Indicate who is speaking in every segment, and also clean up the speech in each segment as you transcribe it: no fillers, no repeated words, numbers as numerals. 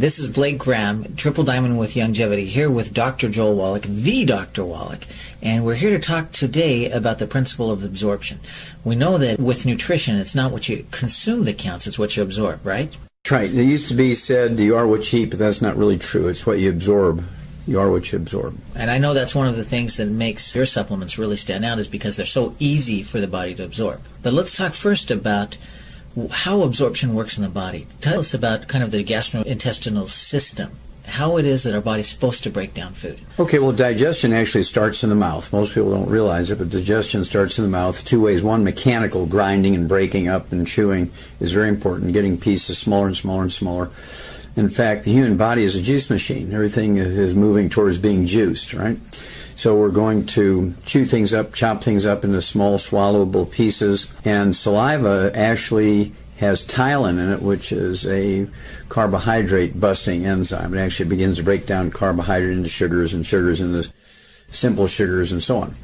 Speaker 1: This is Blake Graham, Triple Diamond with Longevity, here with Dr. Joel Wallach, the Dr. Wallach, and we're here to talk today about the principle of absorption. We know that with nutrition, it's not what you consume that counts, it's what you absorb, right?
Speaker 2: That's right. It used to be said, you are what you eat, but that's not really true. It's what you absorb. You are what you absorb.
Speaker 1: And I know that's one of the things that makes your supplements really stand out is because they're so easy for the body to absorb. But let's talk first about how absorption works in the body. Tell us about kind of the gastrointestinal system, how it is that our body's supposed to break down food.
Speaker 2: Okay, well, digestion actually starts in the mouth. Most people don't realize it, but digestion starts in the mouth two ways. One, mechanical, grinding and breaking up and chewing is very important, getting pieces smaller and smaller and smaller. In fact, the human body is a juice machine. Everything is moving towards being juiced, right? So we're going to chew things up, chop things up into small swallowable pieces. And saliva actually has ptyalin in it, which is a carbohydrate-busting enzyme. It actually begins to break down carbohydrate into sugars and sugars into simple sugars and so on.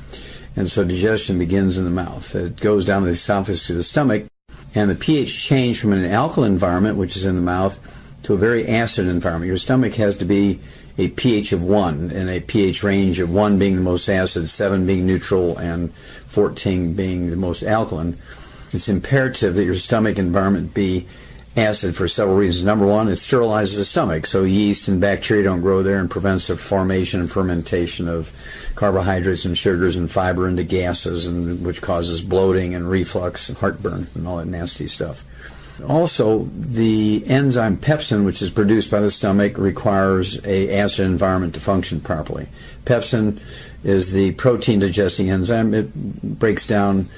Speaker 2: And so digestion begins in the mouth. It goes down the esophagus to the stomach. And the pH change from an alkaline environment, which is in the mouth, to a very acid environment. Your stomach has to be a pH of 1, and a pH range of 1 being the most acid, 7 being neutral, and 14 being the most alkaline. It's imperative that your stomach environment be acid for several reasons. Number one, it sterilizes the stomach, so yeast and bacteria don't grow there and prevents the formation and fermentation of carbohydrates and sugars and fiber into gases, and which causes bloating and reflux and heartburn and all that nasty stuff. Also, the enzyme pepsin, which is produced by the stomach, requires an acid environment to function properly. Pepsin is the protein digesting enzyme. It breaks down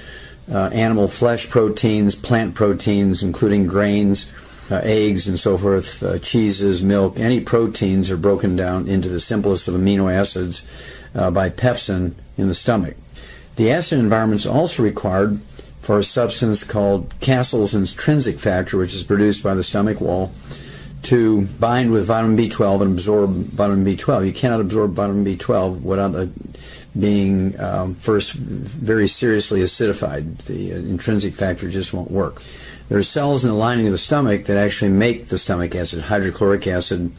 Speaker 2: animal flesh proteins, plant proteins, including grains, eggs and so forth, cheeses, milk. Any proteins are broken down into the simplest of amino acids by pepsin in the stomach. The acid environment is also required for a substance called Castle's intrinsic factor, which is produced by the stomach wall, to bind with vitamin B12 and absorb vitamin B12. You cannot absorb vitamin B12 without being first very seriously acidified. The intrinsic factor just won't work. There are cells in the lining of the stomach that actually make the stomach acid. Hydrochloric acid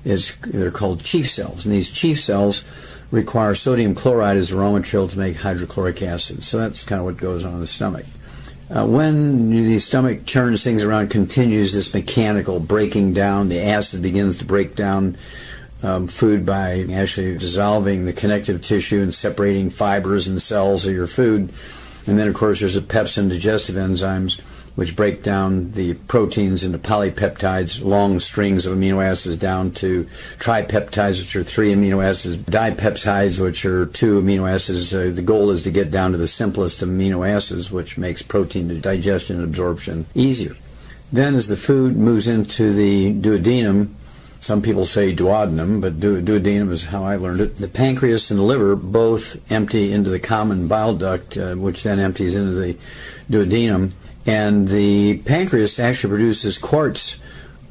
Speaker 2: they're called chief cells, and these chief cells require sodium chloride as the raw material to make hydrochloric acid. So that's kind of what goes on in the stomach. When the stomach churns things around, continues this mechanical breaking down, the acid begins to break down food by actually dissolving the connective tissue and separating fibers and cells of your food. And then, of course, there's the pepsin digestive enzymes, which break down the proteins into polypeptides, long strings of amino acids, down to tripeptides, which are 3 amino acids, dipeptides, which are 2 amino acids. The goal is to get down to the simplest amino acids, which makes protein digestion and absorption easier. Then as the food moves into the duodenum, some people say duodenum, but duodenum is how I learned it. The pancreas and the liver both empty into the common bile duct, which then empties into the duodenum. And the pancreas actually produces quarts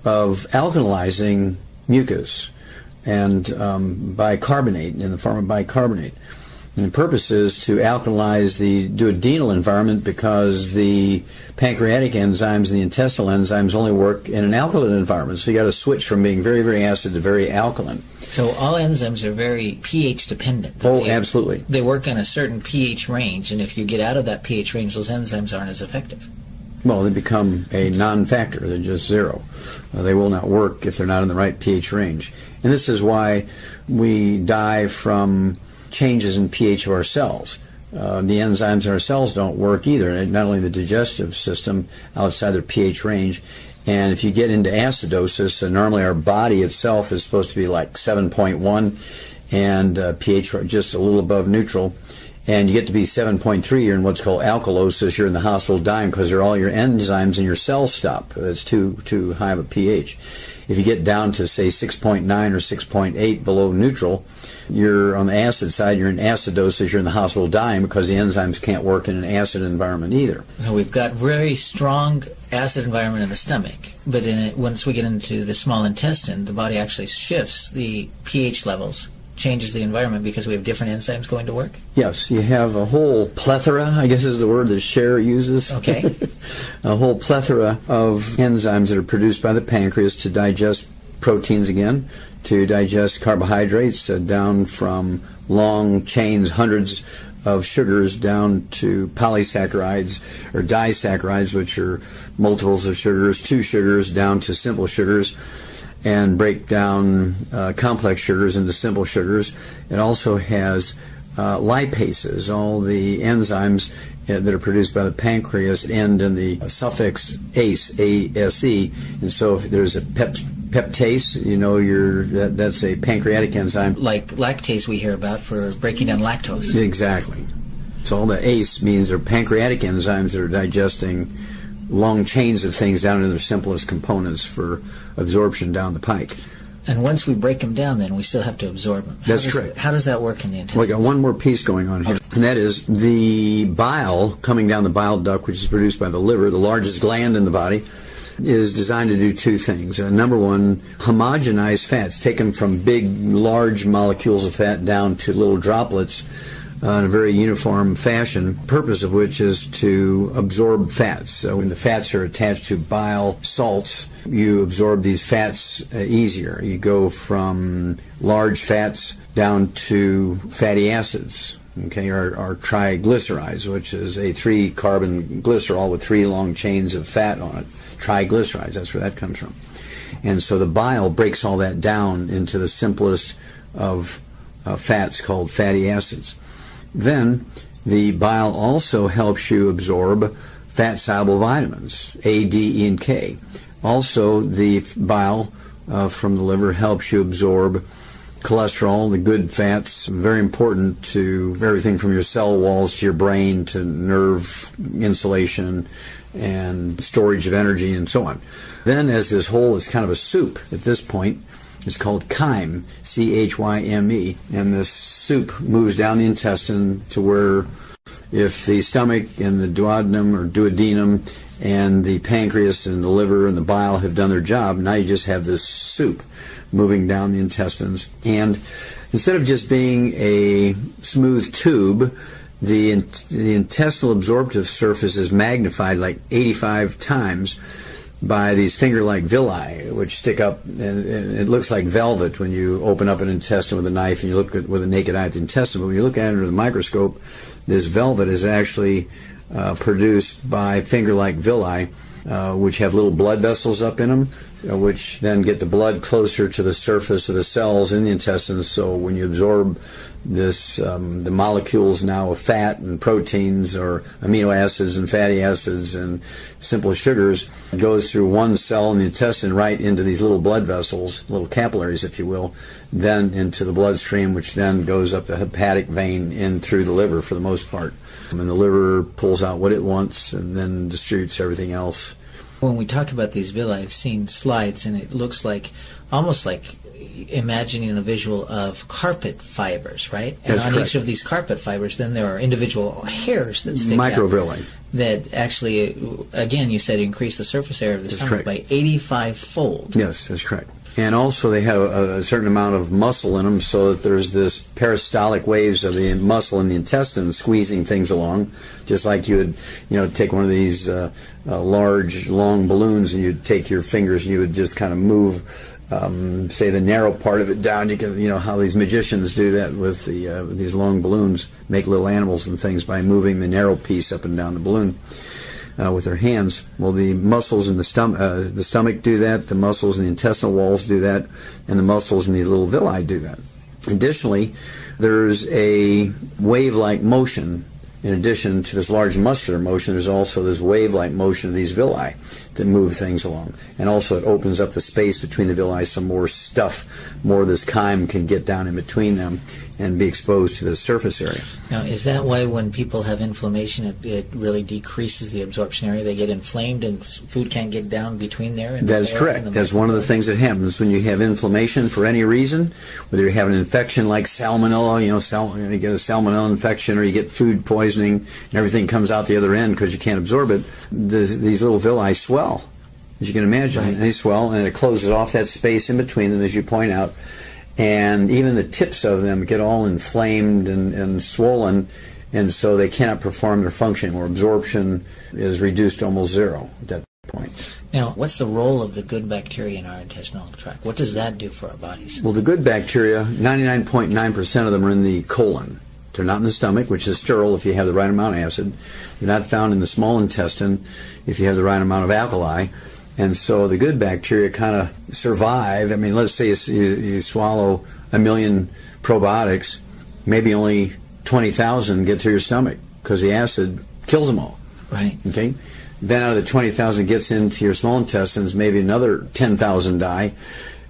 Speaker 2: of alkalizing mucus and bicarbonate, in the form of bicarbonate. And the purpose is to alkalize the duodenal environment because the pancreatic enzymes and the intestinal enzymes only work in an alkaline environment. So you got to switch from being very, very acid to very alkaline.
Speaker 1: So all enzymes are very pH dependent.
Speaker 2: Absolutely.
Speaker 1: They work in a certain pH range, and if you get out of that pH range, those enzymes aren't as effective.
Speaker 2: Well, they become a non-factor. They're just zero. They will not work if they're not in the right pH range. And this is why we die from changes in pH of our cells. The enzymes in our cells don't work either. Not only the digestive system outside their pH range. And if you get into acidosis, normally our body itself is supposed to be like 7.1 and pH just a little above neutral. And you get to be 7.3, you're in what's called alkalosis. You're in the hospital dying because all your enzymes in your cells stop. That's too high of a pH. If you get down to, say, 6.9 or 6.8 below neutral, you're on the acid side, you're in acidosis, you're in the hospital dying because the enzymes can't work in an acid environment either.
Speaker 1: So we've got very strong acid environment in the stomach, but once we get into the small intestine, the body actually shifts the pH levels, changes the environment because we have different enzymes going to work?
Speaker 2: Yes, you have a whole plethora, I guess is the word that Cher uses.
Speaker 1: Okay.
Speaker 2: A whole plethora of enzymes that are produced by the pancreas to digest proteins again, to digest carbohydrates down from long chains, hundreds of sugars, down to polysaccharides or disaccharides, which are multiples of sugars, two sugars down to simple sugars, and break down complex sugars into simple sugars. It also has lipases, all the enzymes that are produced by the pancreas end in the suffix ase, A-S-E, and so if there's a peptase, you know that's a pancreatic enzyme.
Speaker 1: Like lactase we hear about for breaking down lactose.
Speaker 2: Exactly. So all the ACE means they're pancreatic enzymes that are digesting long chains of things down to their simplest components for absorption down the pike.
Speaker 1: And once we break them down, then we still have to absorb them.
Speaker 2: That's correct.
Speaker 1: How does that work in the intestine?
Speaker 2: Well, I got one more piece going on here, and that is the bile coming down the bile duct, which is produced by the liver, the largest gland in the body, is designed to do two things. Number one, homogenize fats, take them from big, large molecules of fat down to little droplets in a very uniform fashion, purpose of which is to absorb fats. So when the fats are attached to bile salts, you absorb these fats easier. You go from large fats down to fatty acids, okay, or triglycerides, which is a 3-carbon glycerol with 3 long chains of fat on it. Triglycerides, that's where that comes from. And so the bile breaks all that down into the simplest of fats called fatty acids. Then the bile also helps you absorb fat-soluble vitamins, A, D, E, and K. Also, the bile from the liver helps you absorb cholesterol, the good fats, very important to everything from your cell walls to your brain to nerve insulation and storage of energy and so on. Then as this whole is kind of a soup at this point, it's called chyme, C-H-Y-M-E, and this soup moves down the intestine to where if the stomach and the duodenum or duodenum and the pancreas and the liver and the bile have done their job, now you just have this soup moving down the intestines. And instead of just being a smooth tube, the intestinal absorptive surface is magnified like 85 times by these finger-like villi, which stick up, and it looks like velvet when you open up an intestine with a knife and you look at with a naked eye at the intestine. But when you look at it under the microscope, this velvet is actually produced by finger-like villi, which have little blood vessels up in them, which then get the blood closer to the surface of the cells in the intestines. So when you absorb this, the molecules now of fat and proteins or amino acids and fatty acids and simple sugars, it goes through one cell in the intestine right into these little blood vessels, little capillaries, if you will, then into the bloodstream, which then goes up the hepatic vein in through the liver for the most part. And the liver pulls out what it wants and then distributes everything else.
Speaker 1: When we talk about these villi, I've seen slides, and it looks like, almost like imagining a visual of carpet fibers, right? And
Speaker 2: That's
Speaker 1: on
Speaker 2: correct.
Speaker 1: each of these carpet fibers, then there are individual hairs that stick out.
Speaker 2: Microvilli.
Speaker 1: That actually, again, you said increase the surface area of the stomach by 85-fold.
Speaker 2: Yes, that's correct. And also they have a certain amount of muscle in them, so that there's this peristaltic waves of the muscle in the intestine squeezing things along, just like you would, take one of these large, long balloons, and you'd take your fingers and you would just kind of move, say, the narrow part of it down. You can, how these magicians do that with these long balloons, make little animals and things by moving the narrow piece up and down the balloon. With their hands. Well, the muscles in the stomach do that, the muscles in the intestinal walls do that, and the muscles in these little villi do that. Additionally, there's a wave-like motion. In addition to this large muscular motion, there's also this wave-like motion of these villi that move things along. And also it opens up the space between the villi so more stuff, more of this chyme can get down in between them and be exposed to the surface area.
Speaker 1: Now, is that why when people have inflammation, it really decreases the absorption area? They get inflamed and food can't get down between there? And
Speaker 2: that is correct. That's one of the things that happens when you have inflammation for any reason, whether you have an infection like salmonella, you get a salmonella infection, or you get food poisoning and everything comes out the other end because you can't absorb it. These little villi swell, as you can imagine.
Speaker 1: Right.
Speaker 2: They swell, and it closes off that space in between them, as you point out. And even the tips of them get all inflamed and swollen, and so they cannot perform their function, or absorption is reduced to almost zero at that point.
Speaker 1: Now, what's the role of the good bacteria in our intestinal tract? What does that do for our bodies?
Speaker 2: Well, the good bacteria, 99.9% of them are in the colon. They're not in the stomach, which is sterile if you have the right amount of acid. They're not found in the small intestine if you have the right amount of alkali. And so the good bacteria kind of survive. I mean, let's say you swallow 1 million probiotics, maybe only 20,000 get through your stomach because the acid kills them all.
Speaker 1: Right.
Speaker 2: Okay? Then out of the 20,000 gets into your small intestines, maybe another 10,000 die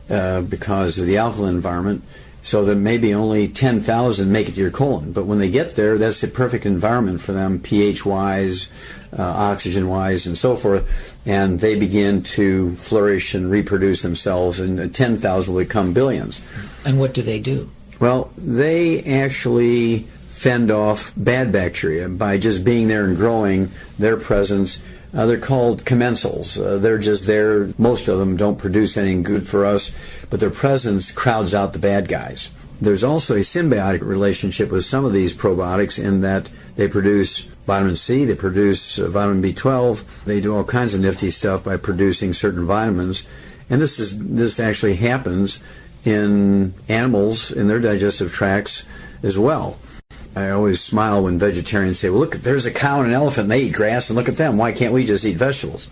Speaker 2: because of the alkaline environment. So that maybe only 10,000 make it to your colon. But when they get there, that's the perfect environment for them, pH-wise, oxygen-wise, and so forth. And they begin to flourish and reproduce themselves, and 10,000 will become billions.
Speaker 1: And what do they do?
Speaker 2: Well, they actually fend off bad bacteria by just being there and growing their presence. They're called commensals. They're just there. Most of them don't produce anything good for us, but their presence crowds out the bad guys. There's also a symbiotic relationship with some of these probiotics in that they produce vitamin C, they produce vitamin B12, they do all kinds of nifty stuff by producing certain vitamins. And this actually happens in animals in their digestive tracts as well. I always smile when vegetarians say, well, look, there's a cow and an elephant, and they eat grass, and look at them. Why can't we just eat vegetables?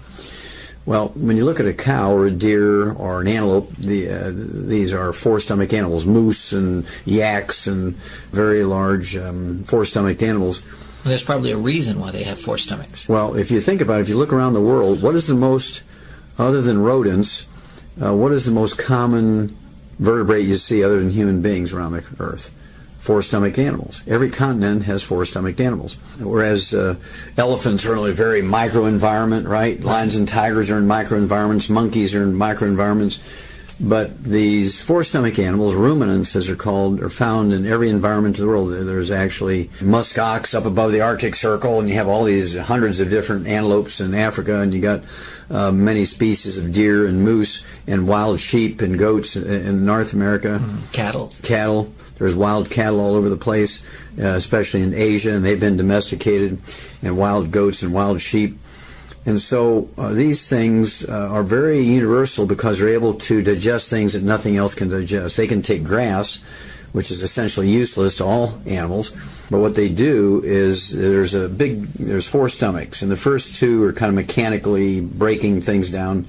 Speaker 2: Well, when you look at a cow or a deer or an antelope, these are four-stomach animals, moose and yaks and very large four-stomached animals.
Speaker 1: Well, there's probably a reason why they have four stomachs.
Speaker 2: Well, if you think about it, if you look around the world, what is the most, other than rodents, what is the most common vertebrate you see other than human beings around the earth? Four-stomached animals. Every continent has four-stomached animals. Whereas elephants are in a very micro-environment, right? Lions and tigers are in micro-environments. Monkeys are in micro-environments. But these four-stomach animals, ruminants as they're called, are found in every environment of the world. There's actually musk ox up above the Arctic Circle, and you have all these hundreds of different antelopes in Africa, and you got many species of deer and moose and wild sheep and goats in North America. Cattle. There's wild cattle all over the place, especially in Asia, and they've been domesticated, and wild goats and wild sheep. And so these things are very universal because they're able to digest things that nothing else can digest. They can take grass, which is essentially useless to all animals, but what they do is there's four stomachs, and the first two are kind of mechanically breaking things down,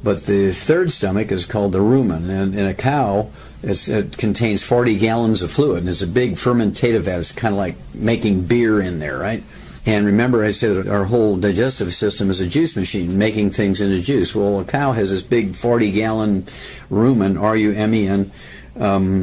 Speaker 2: but the third stomach is called the rumen, and in a cow, it contains 40 gallons of fluid, and it's a big fermentative vat. It's kind of like making beer in there, right? And remember, I said that our whole digestive system is a juice machine, making things into juice. Well, a cow has this big 40-gallon rumen, R-U-M-E-N,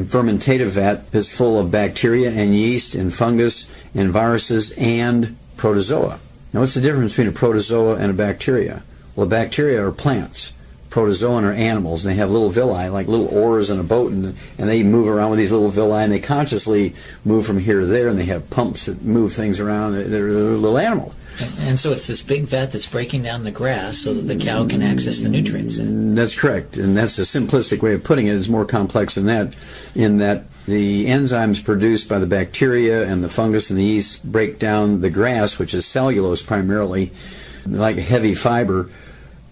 Speaker 2: fermentative vat is full of bacteria and yeast and fungus and viruses and protozoa. Now, what's the difference between a protozoa and a bacteria? Well, bacteria are plants. Protozoan are animals, and they have little villi, like little oars in a boat, and they move around with these little villi, and they consciously move from here to there, and they have pumps that move things around. They're little animals.
Speaker 1: And so it's this big vat that's breaking down the grass so that the cow can access the nutrients in it. That's
Speaker 2: correct, and that's a simplistic way of putting it. It's more complex than that, in that the enzymes produced by the bacteria and the fungus and the yeast break down the grass, which is cellulose primarily, like heavy fiber,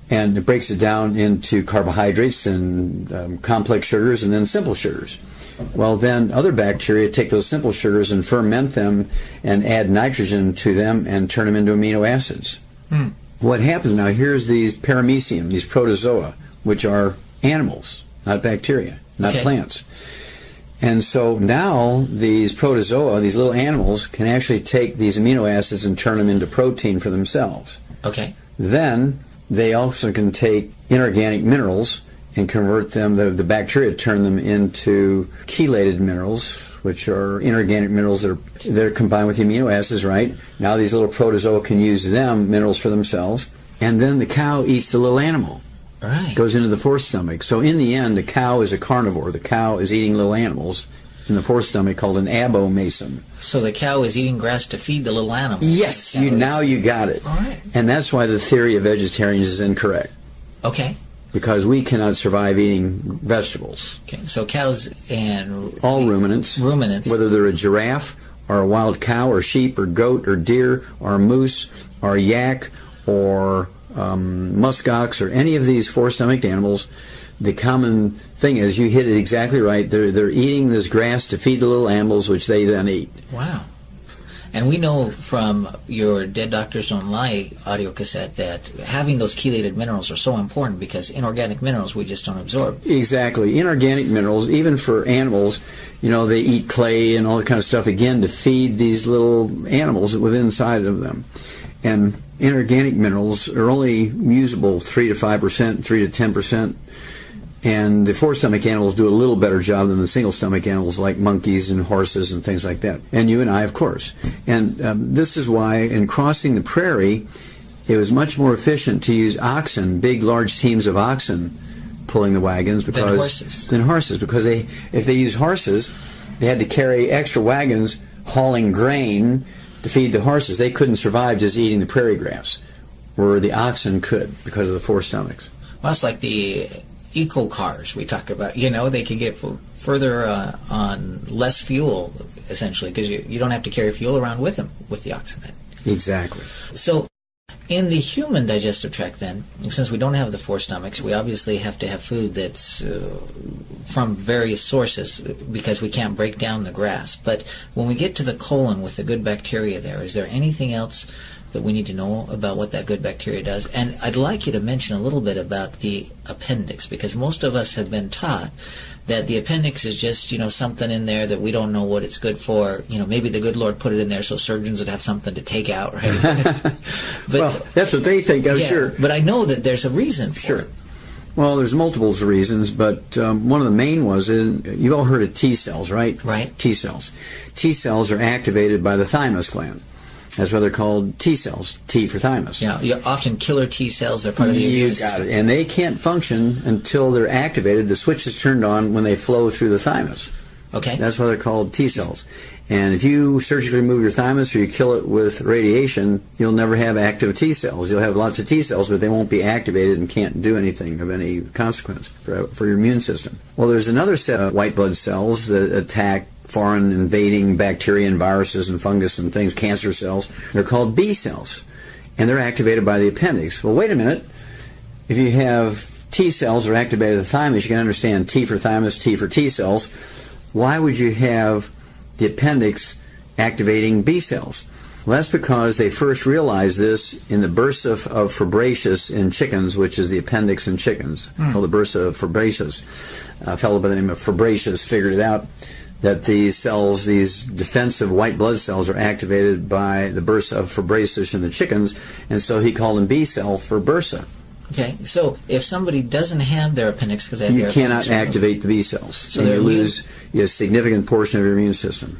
Speaker 2: and it breaks it down into carbohydrates and complex sugars and then simple sugars. Well, then other bacteria take those simple sugars and ferment them and add nitrogen to them and turn them into amino acids. What happens now, here's these paramecium, these protozoa, which are animals, not bacteria, not plants. And so now these protozoa, these little animals, can actually take these amino acids and turn them into protein for themselves. Then they also can take inorganic minerals and convert them, the bacteria turn them into chelated minerals, which are inorganic minerals they're combined with the amino acids, right? Now these little protozoa can use them, minerals for themselves, and then the cow eats the little animal. Goes into the fourth stomach. So in the end, the cow is a carnivore. The cow is eating little animals in the fourth stomach called an abomasum.
Speaker 1: So the cow is eating grass to feed the little animals.
Speaker 2: Yes, now you got it.
Speaker 1: All right.
Speaker 2: And that's why the theory of vegetarians is incorrect. Because we cannot survive eating vegetables.
Speaker 1: So cows and
Speaker 2: all ruminants, whether they're a giraffe or a wild cow or sheep or goat or deer or a moose or a yak or muskox or any of these four-stomached animals, the common thing is, you hit it exactly right, they're eating this grass to feed the little animals, which they then eat.
Speaker 1: Wow. And we know from your Dead Doctors Don't Lie audio cassette that having those chelated minerals are so important, because inorganic minerals we just don't absorb.
Speaker 2: Exactly. Inorganic minerals, even for animals, they eat clay and all that kind of stuff, again, to feed these little animals within inside of them. And inorganic minerals are only usable 3 to 5%, 3 to 10%. And the four-stomach animals do a little better job than the single-stomach animals like monkeys and horses and things like that. And you and I, of course. And this is why in crossing the prairie, it was much more efficient to use oxen, big, large teams of oxen pulling the wagons than horses. Because if they used horses, they had to carry extra wagons hauling grain to feed the horses. They couldn't survive just eating the prairie grass, where the oxen could because of the four stomachs.
Speaker 1: Well, it's like the eco cars we talk about. They can get further on less fuel, essentially, because you don't have to carry fuel around with them with the oxen then.
Speaker 2: Exactly.
Speaker 1: So in the human digestive tract then, since we don't have the four stomachs, we obviously have to have food that's from various sources, because we can't break down the grass. But when we get to the colon with the good bacteria there, is there anything else that we need to know about what that good bacteria does? And I'd like you to mention a little bit about the appendix, because most of us have been taught that the appendix is just, something in there that we don't know what it's good for. Maybe the good Lord put it in there so surgeons would have something to take out, right? But,
Speaker 2: well, that's what they think, I'm sure.
Speaker 1: But I know that there's a reason for it.
Speaker 2: Well, there's multiples of reasons, but one of the main ones is, you've all heard of T cells, right?
Speaker 1: Right.
Speaker 2: T cells. T cells are activated by the thymus gland. That's why they're called T cells, T for thymus.
Speaker 1: Yeah, often killer T cells, they're part of the immune system.
Speaker 2: Got it. And they can't function until they're activated. The switch is turned on when they flow through the thymus.
Speaker 1: Okay.
Speaker 2: That's why they're called T cells. And if you surgically remove your thymus or you kill it with radiation, you'll never have active T cells. You'll have lots of T cells, but they won't be activated and can't do anything of any consequence for your immune system. Well, there's another set of white blood cells that attack foreign invading bacteria and viruses and fungus and things, cancer cells. They're called B cells, and they're activated by the appendix. Well, wait a minute. If you have T cells that are activated by the thymus, you can understand T for thymus, T for T cells. Why would you have the appendix activating B cells? Well, that's because they first realized this in the bursa of Fabricius in chickens, which is the appendix in chickens, called the bursa of Fabricius. A fellow by the name of Fabricius figured it out, that these cells, these defensive white blood cells, are activated by the bursa of Fabricius in the chickens, and so he called them B cell for bursa.
Speaker 1: Okay, so if somebody doesn't have their appendix because they have
Speaker 2: you cannot activate the B cells, so and you lose a significant portion of your immune system.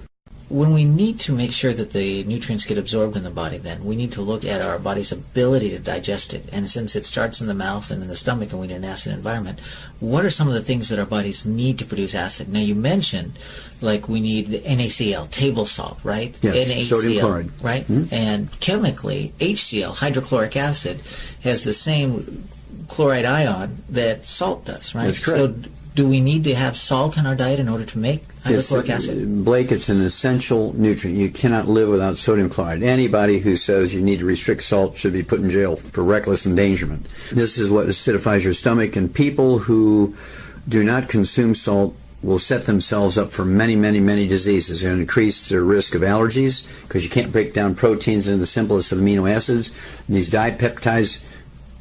Speaker 1: When we need to make sure that the nutrients get absorbed in the body, then we need to look at our body's ability to digest it. And since it starts in the mouth and in the stomach and we need an acid environment, what are some of the things that our bodies need to produce acid? Now, you mentioned, like, we need NaCl, table salt, right?
Speaker 2: Yes,
Speaker 1: NaCl,
Speaker 2: sodium chloride.
Speaker 1: Right? Mm-hmm. And chemically, HCl, hydrochloric acid, has the same chloride ion that salt does, right?
Speaker 2: That's correct.
Speaker 1: So do we need to have salt in our diet in order to make hydrochloric acid?
Speaker 2: Blake, it's an essential nutrient. You cannot live without sodium chloride. Anybody who says you need to restrict salt should be put in jail for reckless endangerment. This is what acidifies your stomach, and people who do not consume salt will set themselves up for many, many, many diseases and increase their risk of allergies, because you can't break down proteins into the simplest of amino acids. These dipeptides,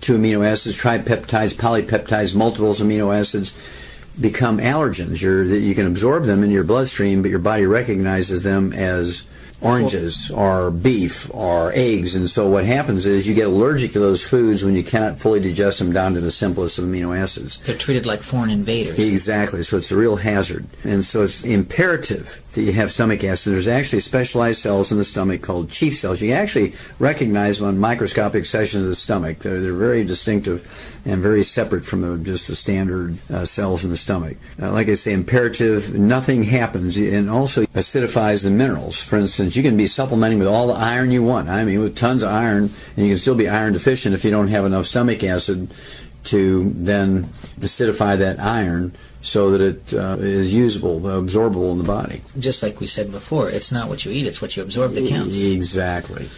Speaker 2: 2 amino acids, tripeptides, polypeptides, multiples amino acids, become allergens. You can absorb them in your bloodstream, but your body recognizes them as oranges or beef or eggs, and so what happens is you get allergic to those foods when you cannot fully digest them down to the simplest of amino acids.
Speaker 1: They're treated like foreign invaders.
Speaker 2: Exactly, so it's a real hazard. And so it's imperative that you have stomach acid. There's actually specialized cells in the stomach called chief cells. You can actually recognize them on microscopic sections of the stomach. They're very distinctive and very separate from just the standard cells in the stomach. Like I say, imperative, nothing happens, and also acidifies the minerals. For instance, you can be supplementing with all the iron you want. I mean, with tons of iron, and you can still be iron deficient if you don't have enough stomach acid to then acidify that iron so that it is usable, absorbable in the body.
Speaker 1: Just like we said before, it's not what you eat, it's what you absorb that counts.
Speaker 2: Exactly.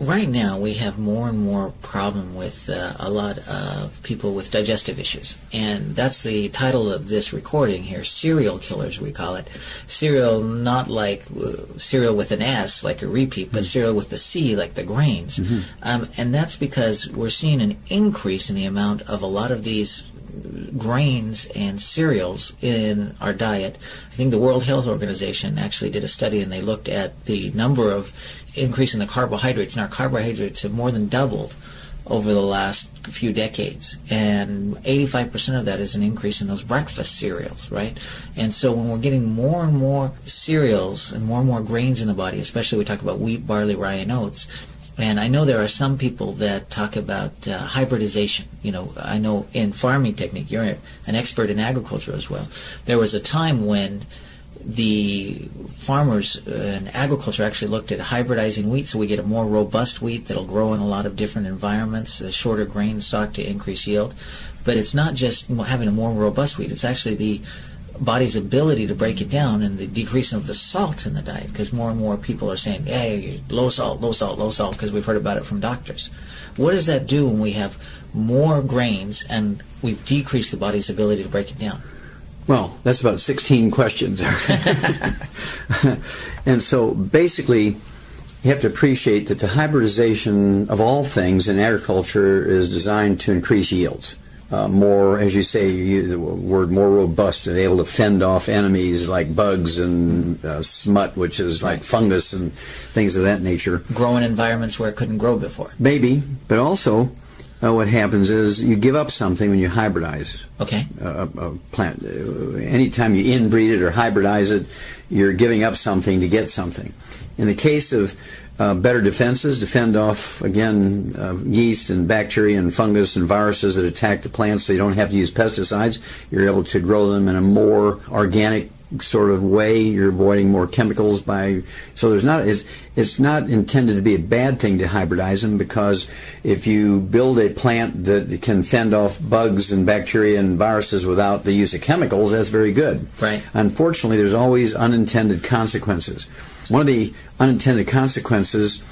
Speaker 1: Right now, we have more and more problem with a lot of people with digestive issues. And that's the title of this recording here, Serial Killers, we call it. Cereal, not like cereal with an S, like a repeat, but cereal with the C, like the grains. And that's because we're seeing an increase in the amount of a lot of these grains and cereals in our diet. I think the World Health Organization actually did a study, and they looked at the number of increase in the carbohydrates, and our carbohydrates have more than doubled over the last few decades, and 85% of that is an increase in those breakfast cereals, right? And so when we're getting more and more cereals and more grains in the body, especially we talk about wheat, barley, rye, and oats, and I know there are some people that talk about hybridization. You know, I know in farming technique, you're an expert in agriculture as well. There was a time when the farmers in agriculture actually looked at hybridizing wheat, so we get a more robust wheat that'll grow in a lot of different environments, a shorter grain stock to increase yield. But it's not just having a more robust wheat, it's actually the body's ability to break it down and the decrease of the salt in the diet, because more and more people are saying, hey, low salt, low salt, low salt, because we've heard about it from doctors. What does that do when we have more grains and we've decreased the body's ability to break it down?
Speaker 2: Well, that's about 16 questions. And so basically, you have to appreciate that the hybridization of all things in agriculture is designed to increase yields. More, as you say, the word more robust, and able to fend off enemies like bugs and smut, which is like fungus and things of that nature. Grow in environments where it couldn't grow before. Maybe, but also what happens is you give up something when you hybridize a plant. Anytime you inbreed it or hybridize it, you're giving up something to get something. In the case of better defenses to fend off, again, yeast and bacteria and fungus and viruses that attack the plants, so you don't have to use pesticides. You're able to grow them in a more organic sort of way. You're avoiding more chemicals so it's not intended to be a bad thing to hybridize them, because if you build a plant that can fend off bugs and bacteria and viruses without the use of chemicals, that's very good. Right. Unfortunately, there's always unintended consequences. One of the unintended consequences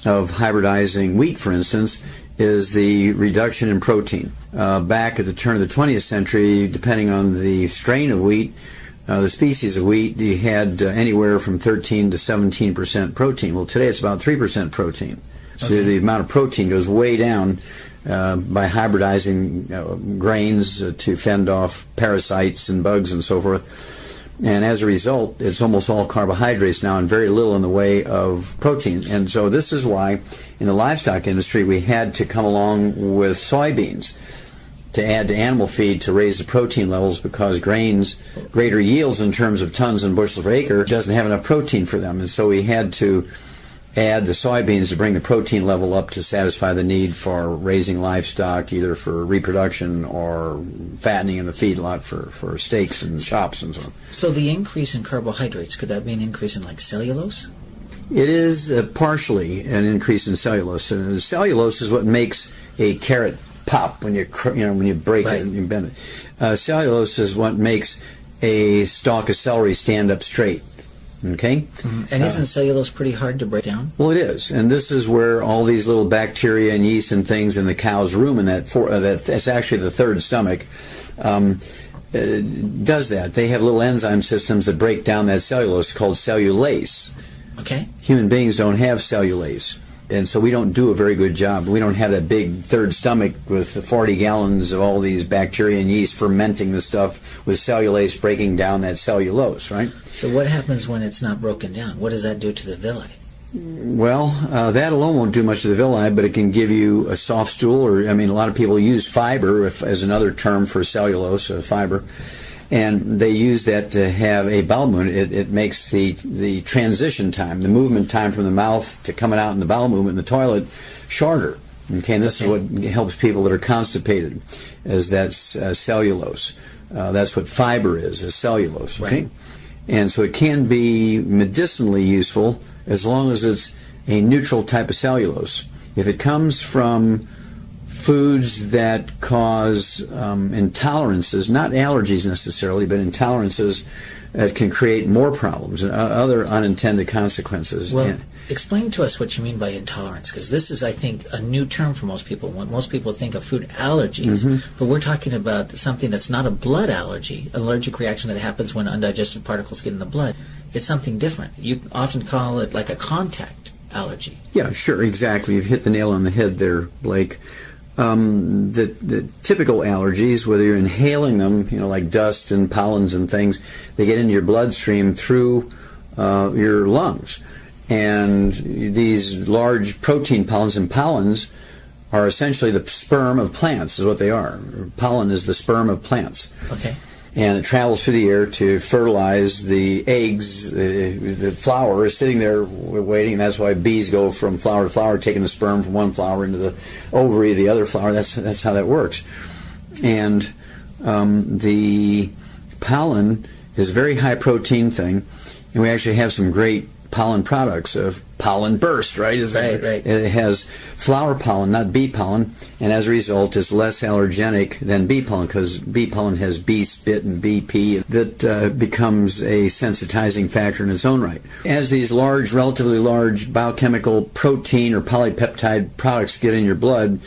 Speaker 2: of hybridizing wheat, for instance, is the reduction in protein. Back at the turn of the 20th century, depending on the strain of wheat, the species of wheat, you had anywhere from 13 to 17% protein. Well, today it's about 3% protein. So the amount of protein goes way down by hybridizing grains to fend off parasites and bugs and so forth. And as a result, it's almost all carbohydrates now and very little in the way of protein. And so this is why in the livestock industry we had to come along with soybeans to add to animal feed to raise the protein levels, because grains, greater yields in terms of tons and bushels per acre, doesn't have enough protein for them. And so we had to add the soybeans to bring the protein level up to satisfy the need for raising livestock, either for reproduction or fattening in the feedlot for steaks and chops and so on. So the increase in carbohydrates, could that be an increase in like cellulose? It is partially an increase in cellulose. And cellulose is what makes a carrot pop when you break it and you bend it. Cellulose is what makes a stalk of celery stand up straight. Okay? And isn't cellulose pretty hard to break down? Well, it is. And this is where all these little bacteria and yeast and things in the cow's rumen, that's actually the third stomach, does that. They have little enzyme systems that break down that cellulose called cellulase. Okay. Human beings don't have cellulase. And so we don't do a very good job. We don't have that big third stomach with 40 gallons of all these bacteria and yeast fermenting the stuff with cellulase breaking down that cellulose, right? So what happens when it's not broken down? What does that do to the villi? Well, that alone won't do much to the villi, but it can give you a soft stool, or, a lot of people use fiber as another term for cellulose, fiber. And they use that to have a bowel movement. It makes the transition time, the movement time from the mouth to coming out in the bowel movement in the toilet, shorter. Okay, and this is what helps people that are constipated, is that cellulose. That's what fiber is cellulose. Okay, right. And so it can be medicinally useful as long as it's a neutral type of cellulose. If it comes from foods that cause intolerances, not allergies necessarily, but intolerances that can create more problems and other unintended consequences.
Speaker 1: Well, explain to us what you mean by intolerance, because this is, I think, a new term for most people. When most people think of food allergies, but we're talking about something that's not a blood allergy, an allergic reaction that happens when undigested particles get in the blood. It's something different. You often call it like a contact allergy.
Speaker 2: Yeah, sure, exactly. You've hit the nail on the head there, Blake. The typical allergies, whether you're inhaling them, like dust and pollens and things, they get into your bloodstream through your lungs. And these large protein pollens, and pollens are essentially the sperm of plants, is what they are. Pollen is the sperm of plants.
Speaker 1: Okay.
Speaker 2: And it travels through the air to fertilize the eggs. The flower is sitting there waiting, and that's why bees go from flower to flower, taking the sperm from one flower into the ovary of the other flower. That's how that works. And the pollen is a very high protein thing, and we actually have some great pollen products. Pollen burst, right?
Speaker 1: Right.
Speaker 2: It has flower pollen, not bee pollen, and as a result is less allergenic than bee pollen, because bee pollen has bee spit and bee pee that becomes a sensitizing factor in its own right. As these relatively large biochemical protein or polypeptide products get in your blood,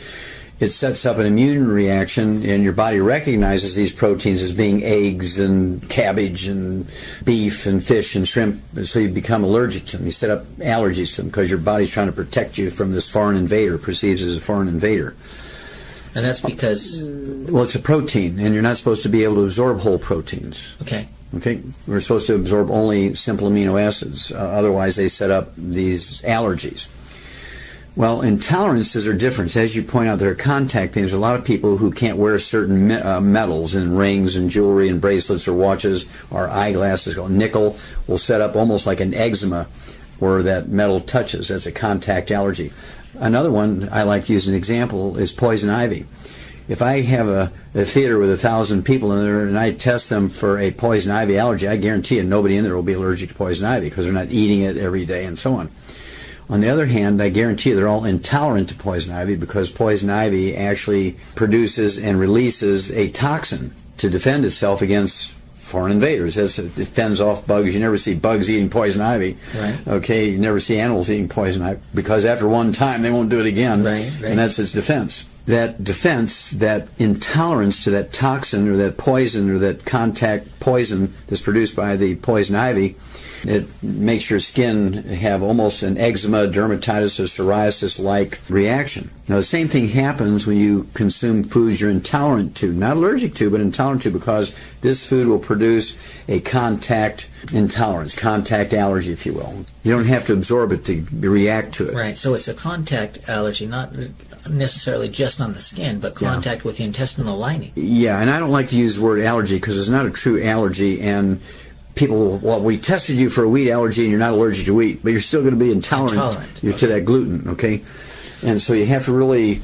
Speaker 2: it sets up an immune reaction, and your body recognizes these proteins as being eggs and cabbage and beef and fish and shrimp, so you become allergic to them. You set up allergies to them because your body's trying to protect you from this foreign invader, perceives as a foreign invader.
Speaker 1: And that's because...
Speaker 2: Well, it's a protein, and you're not supposed to be able to absorb whole proteins. Okay, we're supposed to absorb only simple amino acids. Otherwise, they set up these allergies. Well, intolerances are different. As you point out, there are contact things. There's a lot of people who can't wear certain metals and rings and jewelry and bracelets or watches or eyeglasses. Nickel will set up almost like an eczema where that metal touches. That's a contact allergy. Another one I like to use an example is poison ivy. If I have a theater with 1,000 people in there and I test them for a poison ivy allergy, I guarantee you nobody in there will be allergic to poison ivy because they're not eating it every day and so on. On the other hand, I guarantee you they're all intolerant to poison ivy because poison ivy actually produces and releases a toxin to defend itself against foreign invaders. It fends off bugs. You never see bugs eating poison ivy.
Speaker 1: Right.
Speaker 2: Okay, you never see animals eating poison ivy because after one time they won't do it again.
Speaker 1: Right.
Speaker 2: And that's its defense. That defense, that intolerance to that toxin or that poison or that contact poison that's produced by the poison ivy, it makes your skin have almost an eczema, dermatitis, or psoriasis-like reaction. Now, the same thing happens when you consume foods you're intolerant to, not allergic to, but intolerant to, because this food will produce a contact intolerance, contact allergy, if you will. You don't have to absorb it to react to it.
Speaker 1: Right, so it's a contact allergy, not necessarily just on the skin, but contact with the intestinal lining.
Speaker 2: Yeah, and I don't like to use the word allergy because it's not a true allergy, and people, well, we tested you for a wheat allergy and you're not allergic to wheat, but you're still going to be intolerant to that gluten, okay? And so you have to really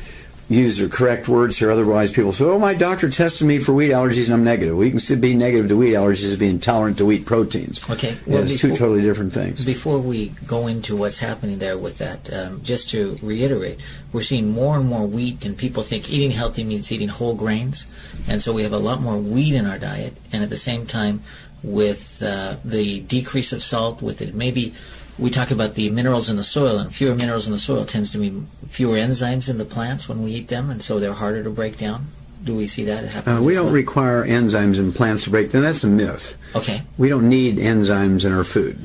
Speaker 2: use the correct words here, otherwise people say, oh, my doctor tested me for wheat allergies and I'm negative. Well, you can still be negative to wheat allergies and be intolerant to wheat proteins.
Speaker 1: Okay.
Speaker 2: Well, it's two totally different things.
Speaker 1: Before we go into what's happening there with that, just to reiterate, we're seeing more and more wheat, and people think eating healthy means eating whole grains, and so we have a lot more wheat in our diet, and at the same time, with the decrease of salt, with it, maybe we talk about the minerals in the soil, and fewer minerals in the soil tends to mean fewer enzymes in the plants when we eat them, and so they're harder to break down. Do we see that happen?
Speaker 2: We don't require enzymes in plants to break down. That's a myth.
Speaker 1: Okay.
Speaker 2: We don't need enzymes in our food.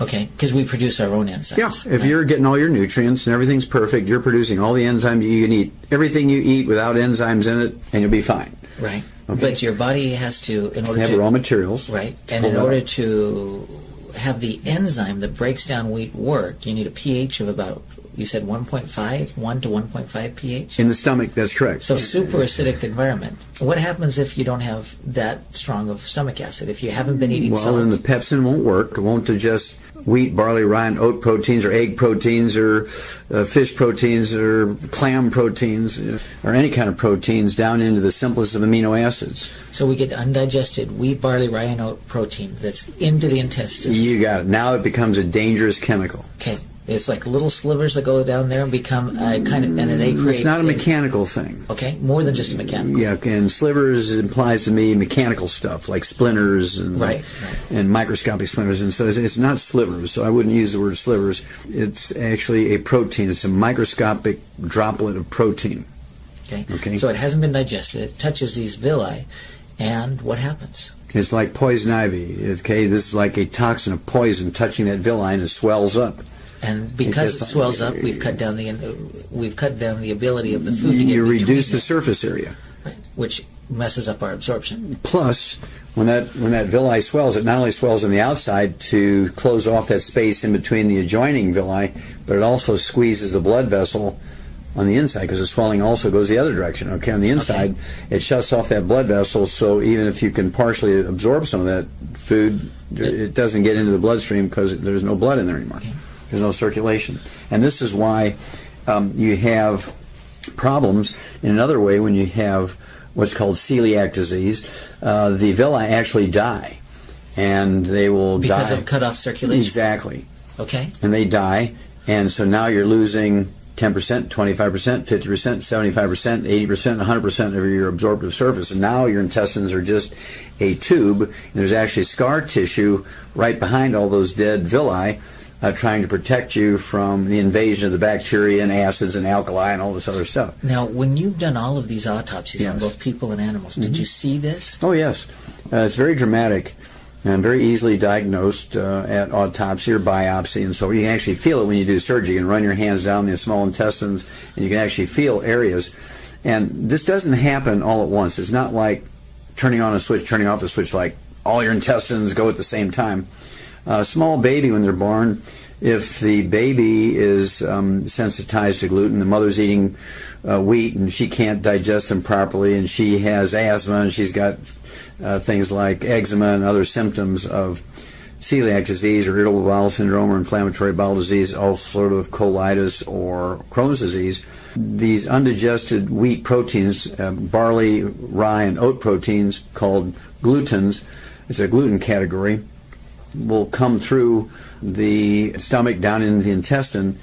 Speaker 1: Okay, because we produce our own enzymes.
Speaker 2: Yeah, if you're getting all your nutrients and everything's perfect, you're producing all the enzymes you can eat, everything you eat without enzymes in it, and you'll be fine.
Speaker 1: Right.
Speaker 2: Okay.
Speaker 1: But your body has to, in order
Speaker 2: have
Speaker 1: to...
Speaker 2: raw materials.
Speaker 1: Right. And in order to have the enzyme that breaks down wheat work, you need a pH of about, you said 1.5, 1 to 1.5 pH?
Speaker 2: In the stomach, that's correct.
Speaker 1: So super acidic environment. What happens if you don't have that strong of stomach acid, if you haven't been eating salt?
Speaker 2: Well, then the pepsin won't work. It won't digest wheat, barley, rye, and oat proteins, or egg proteins, or fish proteins, or clam proteins, or any kind of proteins down into the simplest of amino acids.
Speaker 1: So we get undigested wheat, barley, rye, and oat protein that's into the intestines.
Speaker 2: You got it. Now it becomes a dangerous chemical.
Speaker 1: Okay. It's like little slivers that go down there and become and then they create.
Speaker 2: It's not a mechanical thing.
Speaker 1: Okay, more than just a mechanical.
Speaker 2: Yeah, and slivers implies to me mechanical stuff like splinters and and microscopic splinters, and so it's not slivers. So I wouldn't use the word slivers. It's actually a protein. It's a microscopic droplet of protein.
Speaker 1: Okay. So it hasn't been digested. It touches these villi, and what happens?
Speaker 2: It's like poison ivy. Okay, this is like a toxin of poison touching that villi, and it swells up.
Speaker 1: And because it swells up, we've cut down the ability of the food to get
Speaker 2: you reduce the surface area,
Speaker 1: right, which messes up our absorption.
Speaker 2: Plus, when that villi swells, it not only swells on the outside to close off that space in between the adjoining villi, but it also squeezes the blood vessel on the inside, because the swelling also goes the other direction. Okay, on the inside, it shuts off that blood vessel, so even if you can partially absorb some of that food, it doesn't get into the bloodstream because there's no blood in there anymore. There's no circulation. And this is why you have problems in another way when you have what's called celiac disease. The villi actually die, and they will die.
Speaker 1: Because of cut off circulation?
Speaker 2: Exactly.
Speaker 1: Okay.
Speaker 2: And they die, and so now you're losing 10%, 25%, 50%, 75%, 80%, 100% of your absorptive surface. And now your intestines are just a tube, and there's actually scar tissue right behind all those dead villi, trying to protect you from the invasion of the bacteria and acids and alkali and all this other stuff.
Speaker 1: Now, when you've done all of these autopsies on both people and animals, did you see this?
Speaker 2: Oh, yes. It's very dramatic and very easily diagnosed at autopsy or biopsy, and so you can actually feel it when you do surgery. You can run your hands down the small intestines, and you can actually feel areas. And this doesn't happen all at once. It's not like turning on a switch, turning off a switch, like all your intestines go at the same time. A small baby, when they're born, if the baby is sensitized to gluten, the mother's eating wheat and she can't digest them properly, and she has asthma, and she's got things like eczema and other symptoms of celiac disease or irritable bowel syndrome or inflammatory bowel disease, all sort of colitis or Crohn's disease. These undigested wheat proteins, barley, rye, and oat proteins called glutens, it's a gluten category, will come through the stomach down into the intestine.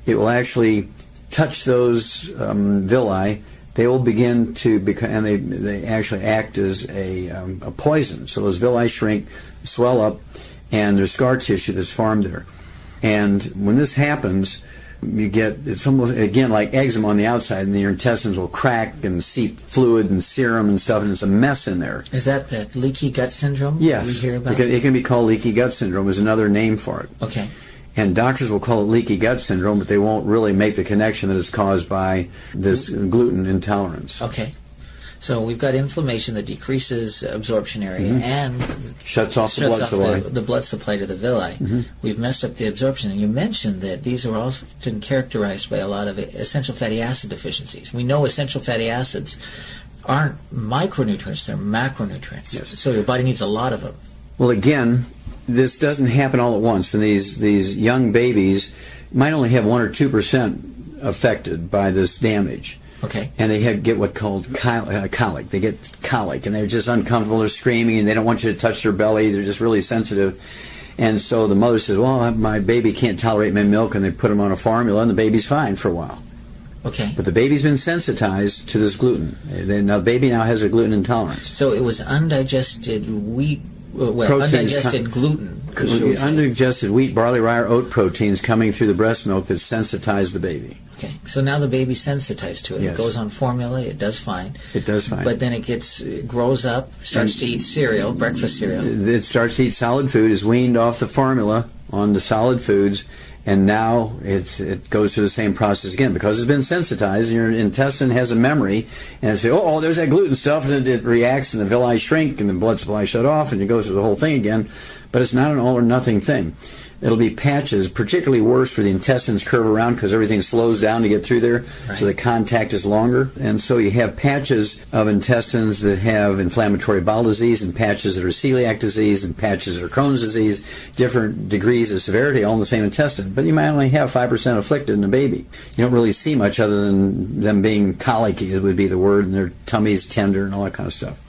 Speaker 2: It will actually touch those villi. They will begin to become, and they actually act as a poison. So those villi shrink, swell up, and there's scar tissue that's formed there. And when this happens, you get, it's almost, again, like eczema on the outside, and your intestines will crack and seep fluid and serum and stuff, and it's a mess in there.
Speaker 1: Is that leaky gut syndrome?
Speaker 2: Yes.
Speaker 1: We hear about?
Speaker 2: It can be called leaky gut syndrome, is another name for it.
Speaker 1: Okay.
Speaker 2: And doctors will call it leaky gut syndrome, but they won't really make the connection that it's caused by this gluten intolerance.
Speaker 1: Okay. So we've got inflammation that decreases absorption area and
Speaker 2: shuts off
Speaker 1: the blood supply to the villi. We've messed up the absorption. And you mentioned that these are often characterized by a lot of essential fatty acid deficiencies. We know essential fatty acids aren't micronutrients, they're macronutrients.
Speaker 2: Yes.
Speaker 1: So your body needs a lot of them.
Speaker 2: Well, again, this doesn't happen all at once. And these young babies might only have 1 or 2% affected by this damage.
Speaker 1: Okay.
Speaker 2: And they get what's called colic. They get colic, and they're just uncomfortable. They're screaming, and they don't want you to touch their belly. They're just really sensitive. And so the mother says, well, my baby can't tolerate my milk, and they put them on a formula, and the baby's fine for a while.
Speaker 1: Okay.
Speaker 2: But the baby's been sensitized to this gluten. Now the baby now has a gluten intolerance.
Speaker 1: So it was undigested wheat, undigested gluten.
Speaker 2: Undigested wheat, barley, rye, or oat proteins coming through the breast milk that sensitized the baby.
Speaker 1: Okay, so now the baby's sensitized to it.
Speaker 2: Yes.
Speaker 1: It goes on formula. It does fine.
Speaker 2: It does fine.
Speaker 1: But then it grows up, starts to eat cereal, breakfast cereal.
Speaker 2: It starts to eat solid food, is weaned off the formula onto solid foods, and now it goes through the same process again because it's been sensitized. And your intestine has a memory, and it says, oh, there's that gluten stuff, and it reacts, and the villi shrink, and the blood supply shut off, and you go through the whole thing again. But it's not an all or nothing thing. It'll be patches, particularly worse where the intestines curve around because everything slows down to get through there, so the contact is longer. And so you have patches of intestines that have inflammatory bowel disease, and patches that are celiac disease, and patches that are Crohn's disease, different degrees of severity, all in the same intestine. But you might only have 5% afflicted in a baby. You don't really see much other than them being colicky, it would be the word, and their tummy's tender and all that kind of stuff.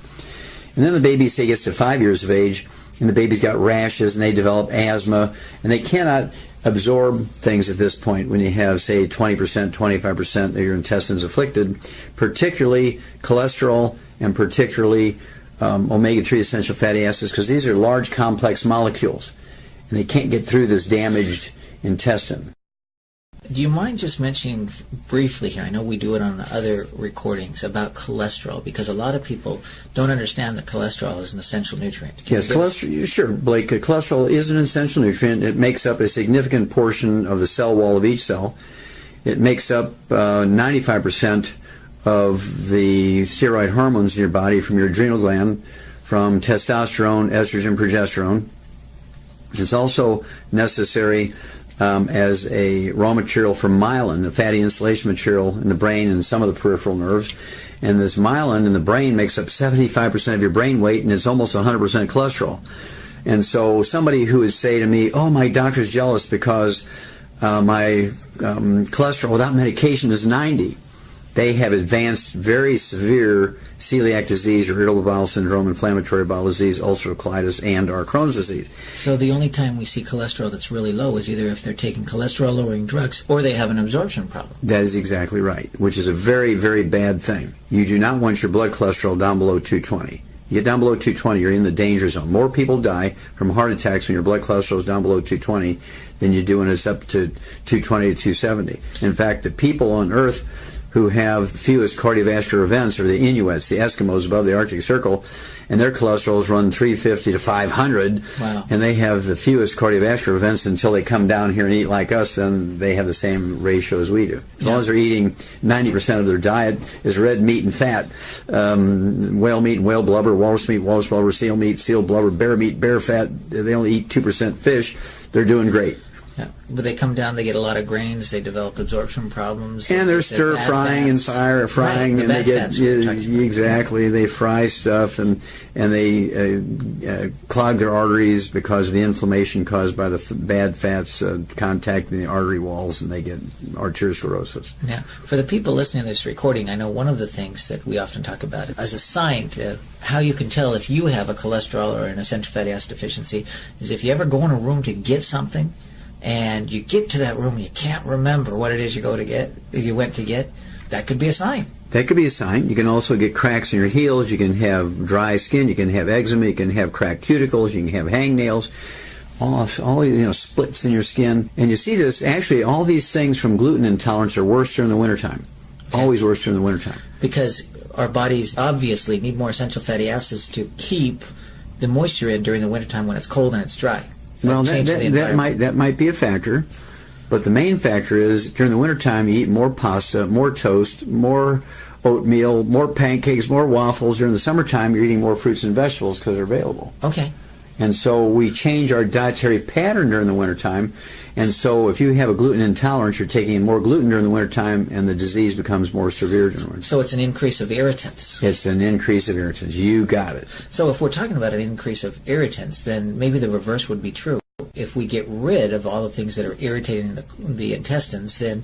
Speaker 2: And then the baby, say, gets to 5 years of age, and the baby's got rashes, and they develop asthma, and they cannot absorb things at this point when you have, say, 20%, 25% of your intestines afflicted, particularly cholesterol and particularly omega-3 essential fatty acids, because these are large, complex molecules, and they can't get through this damaged intestine.
Speaker 1: Do you mind just mentioning briefly here, I know we do it on other recordings, about cholesterol, because a lot of people don't understand that cholesterol is an essential nutrient.
Speaker 2: Yes, cholesterol, sure, Blake. Cholesterol is an essential nutrient. It makes up a significant portion of the cell wall of each cell. It makes up 95% of the steroid hormones in your body, from your adrenal gland, from testosterone, estrogen, progesterone. It's also necessary as a raw material for myelin, the fatty insulation material in the brain and some of the peripheral nerves. And this myelin in the brain makes up 75% of your brain weight, and it's almost 100% cholesterol. And so somebody who would say to me, oh, my doctor's jealous because my cholesterol without medication is 90. They have advanced, very severe celiac disease or irritable bowel syndrome, inflammatory bowel disease, ulcerative colitis, and or Crohn's disease.
Speaker 1: So the only time we see cholesterol that's really low is either if they're taking cholesterol-lowering drugs or they have an absorption problem.
Speaker 2: That is exactly right, which is a very, very bad thing. You do not want your blood cholesterol down below 220. You get down below 220, you're in the danger zone. More people die from heart attacks when your blood cholesterol is down below 220 than you do when it's up to 220 to 270. In fact, the people on Earth who have fewest cardiovascular events are the Inuits, the Eskimos above the Arctic Circle, and their cholesterols run 350 to 500,
Speaker 1: wow.
Speaker 2: And they have the fewest cardiovascular events until they come down here and eat like us, then they have the same ratio as we do. As long as they're eating 90% of their diet is red meat and fat, whale meat and whale blubber, walrus meat, walrus blubber, seal meat, seal blubber, bear meat, bear fat, they only eat 2% fish, they're doing great.
Speaker 1: Yeah. But they come down, they get a lot of grains, they develop absorption problems.
Speaker 2: And they're stir frying and frying,
Speaker 1: right,
Speaker 2: and they get exactly. They fry stuff and they clog their arteries because of the inflammation caused by the bad fats contacting the artery walls, and they get arteriosclerosis.
Speaker 1: Now, for the people listening to this recording, I know one of the things that we often talk about as a sign to how you can tell if you have a cholesterol or an essential fatty acid deficiency is if you ever go in a room to get something, and you get to that room and you can't remember what it is you went to get, that could be a sign.
Speaker 2: That could be a sign. You can also get cracks in your heels. You can have dry skin. You can have eczema. You can have cracked cuticles. You can have hangnails. All splits in your skin. And you see this, actually, all these things from gluten intolerance are worse during the wintertime. Always worse during the wintertime.
Speaker 1: Because our bodies obviously need more essential fatty acids to keep the moisture in during the wintertime when it's cold and it's dry.
Speaker 2: Well, that might be a factor, but the main factor is during the wintertime you eat more pasta, more toast, more oatmeal, more pancakes, more waffles. During the summertime you're eating more fruits and vegetables because they're available.
Speaker 1: Okay.
Speaker 2: And so we change our dietary pattern during the wintertime, and so if you have a gluten intolerance, you're taking in more gluten during the wintertime, and the disease becomes more severe during the winter.
Speaker 1: So it's an increase of irritants.
Speaker 2: It's an increase of irritants. You got it.
Speaker 1: So if we're talking about an increase of irritants, then maybe the reverse would be true. If we get rid of all the things that are irritating the intestines, then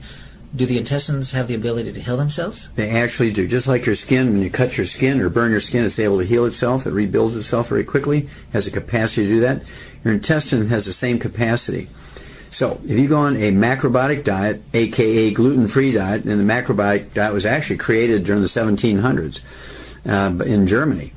Speaker 1: do the intestines have the ability to heal themselves?
Speaker 2: They actually do. Just like your skin, when you cut your skin or burn your skin, it's able to heal itself. It rebuilds itself very quickly, has the capacity to do that. Your intestine has the same capacity. So if you go on a macrobiotic diet, aka gluten-free diet, and the macrobiotic diet was actually created during the 1700s in Germany.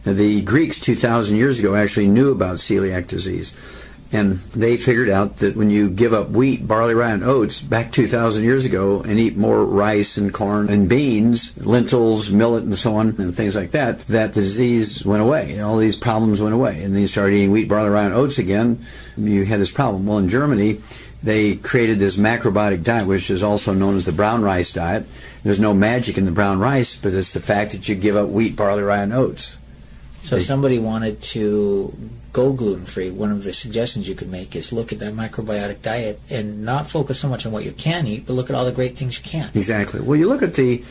Speaker 2: The Greeks 2,000 years ago actually knew about celiac disease. And they figured out that when you give up wheat, barley, rye, and oats back 2,000 years ago and eat more rice and corn and beans, lentils, millet, and so on, and things like that, that the disease went away. All these problems went away. And then you started eating wheat, barley, rye, and oats again, you had this problem. Well, in Germany, they created this macrobiotic diet, which is also known as the brown rice diet. There's no magic in the brown rice, but it's the fact that you give up wheat, barley, rye, and oats.
Speaker 1: So if somebody wanted to go gluten-free, one of the suggestions you could make is look at that macrobiotic diet and not focus so much on what you can eat, but look at all the great things you can't.
Speaker 2: Exactly. Well, you look at the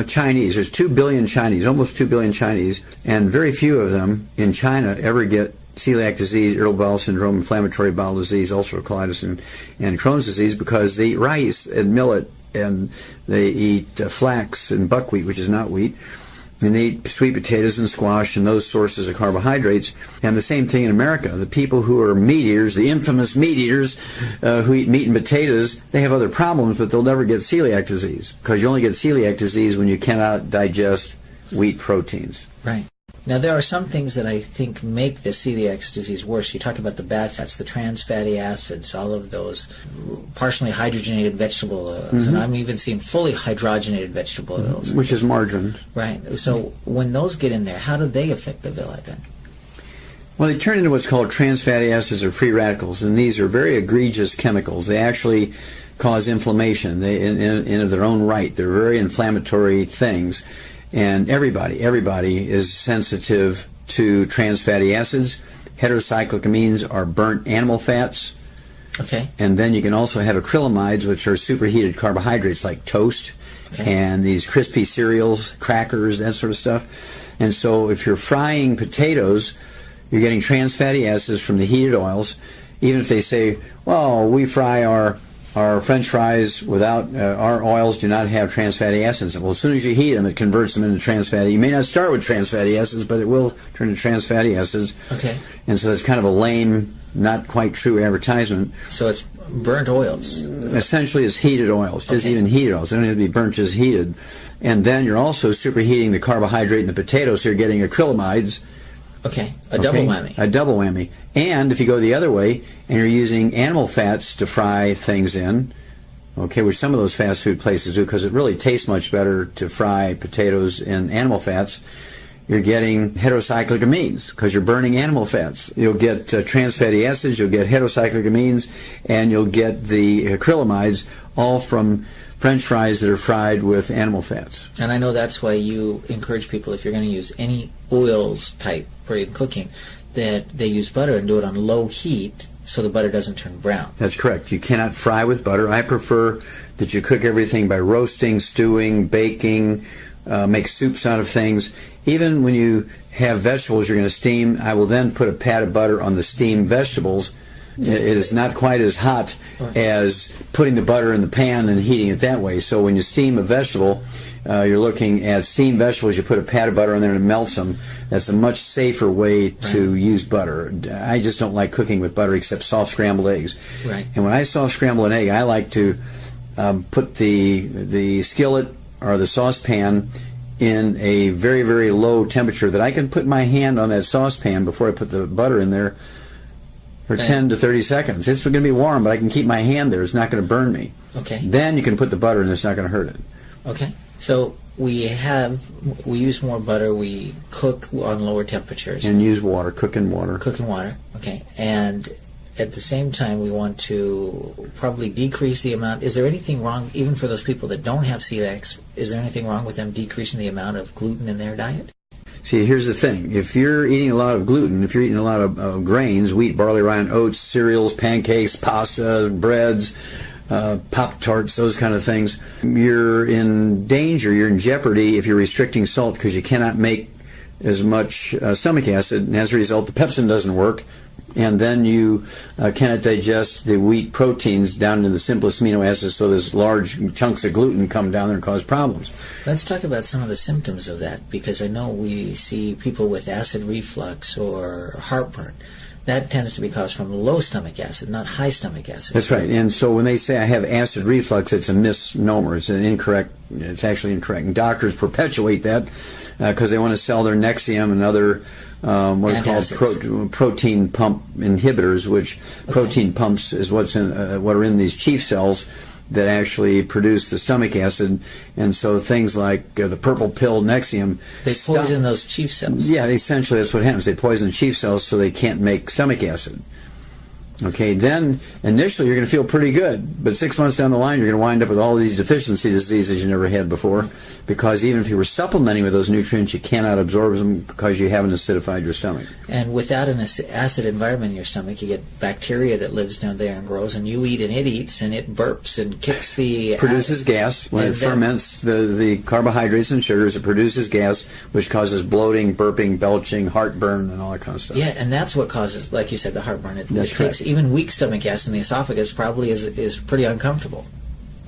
Speaker 2: Chinese. There's 2 billion Chinese, almost 2 billion Chinese, and very few of them in China ever get celiac disease, irritable bowel syndrome, inflammatory bowel disease, ulcerative colitis, and Crohn's disease because they eat rice and millet, and they eat flax and buckwheat, which is not wheat. And they eat sweet potatoes and squash and those sources of carbohydrates. And the same thing in America. The people who are meat eaters, the infamous meat eaters who eat meat and potatoes, they have other problems, but they'll never get celiac disease, because you only get celiac disease when you cannot digest wheat proteins.
Speaker 1: Right. Now, there are some things that I think make the celiac disease worse. You talk about the bad fats, the trans fatty acids, all of those partially hydrogenated vegetable oils, and I'm even seeing fully hydrogenated vegetable oils.
Speaker 2: Which is margarine.
Speaker 1: Right. So when those get in there, how do they affect the villi then?
Speaker 2: Well, they turn into what's called trans fatty acids or free radicals, and these are very egregious chemicals. They actually cause inflammation in of their own right. They're very inflammatory things. And everybody is sensitive to trans fatty acids. Heterocyclic amines are burnt animal fats.
Speaker 1: Okay.
Speaker 2: And then you can also have acrylamides, which are superheated carbohydrates like toast and these crispy cereals, crackers, that sort of stuff. And so if you're frying potatoes, you're getting trans fatty acids from the heated oils. Even if they say, well, we fry our French fries without, our oils do not have trans fatty acids. Well, as soon as you heat them, it converts them into trans fatty. You may not start with trans fatty acids, but it will turn to trans fatty acids.
Speaker 1: Okay.
Speaker 2: And so it's kind of a lame, not quite true advertisement.
Speaker 1: So it's burnt oils.
Speaker 2: Essentially, it's heated oils, just even heated oils. They don't have to be burnt, just heated. And then you're also superheating the carbohydrate in the potato, so you're getting acrylamides.
Speaker 1: Okay, a double whammy.
Speaker 2: A double whammy. And if you go the other way and you're using animal fats to fry things in, okay, which some of those fast food places do because it really tastes much better to fry potatoes in animal fats, you're getting heterocyclic amines because you're burning animal fats. You'll get trans fatty acids, you'll get heterocyclic amines, and you'll get the acrylamides, all from French fries that are fried with animal fats.
Speaker 1: And I know that's why you encourage people, if you're going to use any oils type for cooking, that they use butter and do it on low heat so the butter doesn't turn brown.
Speaker 2: That's correct. You cannot fry with butter. I prefer that you cook everything by roasting, stewing, baking, make soups out of things. Even when you have vegetables you're going to steam, I will then put a pat of butter on the steamed vegetables. It is not quite as hot as putting the butter in the pan and heating it that way. So when you steam a vegetable, you're looking at steamed vegetables, you put a pat of butter on there and it melts them. That's a much safer way to use butter. I just don't like cooking with butter except soft scrambled eggs.
Speaker 1: Right.
Speaker 2: And when I soft scramble an egg, I like to put the skillet or the saucepan in a very, very low temperature that I can put my hand on that saucepan before I put the butter in there for 10 to 30 seconds. It's going to be warm, but I can keep my hand there. It's not going to burn me.
Speaker 1: Okay.
Speaker 2: Then you can put the butter in. It's not going to hurt it.
Speaker 1: Okay. So we use more butter. We cook on lower temperatures.
Speaker 2: And use water. Cook in water.
Speaker 1: Cook in water. Okay. And at the same time, we want to probably decrease the amount. Is there anything wrong, even for those people that don't have celiac, is there anything wrong with them decreasing the amount of gluten in their diet?
Speaker 2: See, here's the thing. If you're eating a lot of gluten, if you're eating a lot of grains, wheat, barley, rye, and oats, cereals, pancakes, pasta, breads, Pop-Tarts, those kind of things, you're in danger, you're in jeopardy if you're restricting salt because you cannot make as much stomach acid, and as a result, the pepsin doesn't work, and then you cannot digest the wheat proteins down to the simplest amino acids, so those large chunks of gluten come down there and cause problems.
Speaker 1: Let's talk about some of the symptoms of that, because I know we see people with acid reflux or heartburn. That tends to be caused from low stomach acid, not high stomach acid.
Speaker 2: That's right. And so when they say I have acid reflux, it's a misnomer. It's incorrect. It's actually incorrect. And doctors perpetuate that because they want to sell their Nexium and other what are called protein pump inhibitors, which protein pumps is what are in these chief cells that actually produce the stomach acid. And so things like the purple pill Nexium,
Speaker 1: they poison those chief cells.
Speaker 2: Yeah, essentially that's what happens. They poison the chief cells so they can't make stomach acid. Okay, then initially you're going to feel pretty good, but 6 months down the line you're going to wind up with all these deficiency diseases you never had before, because even if you were supplementing with those nutrients, you cannot absorb them because you haven't acidified your stomach.
Speaker 1: And without an acid environment in your stomach, you get bacteria that lives down there and grows, and you eat and it eats, and it burps and kicks the...
Speaker 2: Produces gas. When it ferments the carbohydrates and sugars, it produces gas, which causes bloating, burping, belching, heartburn, and all that kind of stuff.
Speaker 1: Yeah, and that's what causes, like you said, the heartburn.
Speaker 2: That's correct.
Speaker 1: Even weak stomach acid in the esophagus probably is pretty uncomfortable.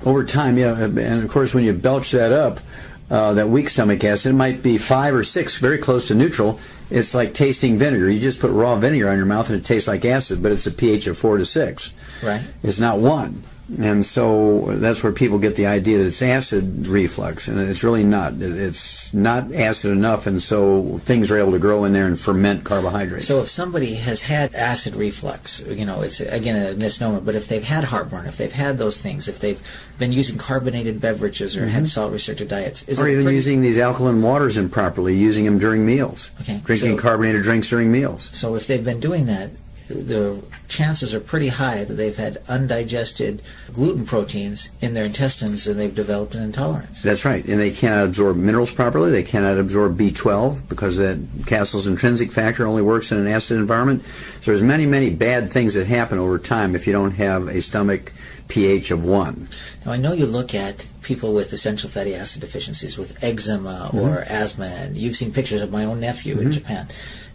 Speaker 2: Over time, yeah, and of course when you belch that up, that weak stomach acid, it might be 5 or 6, very close to neutral. It's like tasting vinegar. You just put raw vinegar on your mouth and it tastes like acid, but it's a pH of 4 to 6.
Speaker 1: Right.
Speaker 2: It's not 1. And so that's where people get the idea that it's acid reflux, and it's really not. It's not acid enough, and so things are able to grow in there and ferment carbohydrates.
Speaker 1: So if somebody has had acid reflux, it's again a misnomer, but if they've had heartburn, if they've had those things, if they've been using carbonated beverages or had salt-restricted diets,
Speaker 2: or even using these alkaline waters improperly, using them during meals, drinking carbonated drinks during meals.
Speaker 1: So if they've been doing that, the chances are pretty high that they've had undigested gluten proteins in their intestines and they've developed an intolerance.
Speaker 2: That's right. And they cannot absorb minerals properly. They cannot absorb B12 because that Castle's intrinsic factor only works in an acid environment. So there's many, many bad things that happen over time if you don't have a stomach pH of 1.
Speaker 1: Now, I know you look at people with essential fatty acid deficiencies, with eczema or asthma, and you've seen pictures of my own nephew in Japan.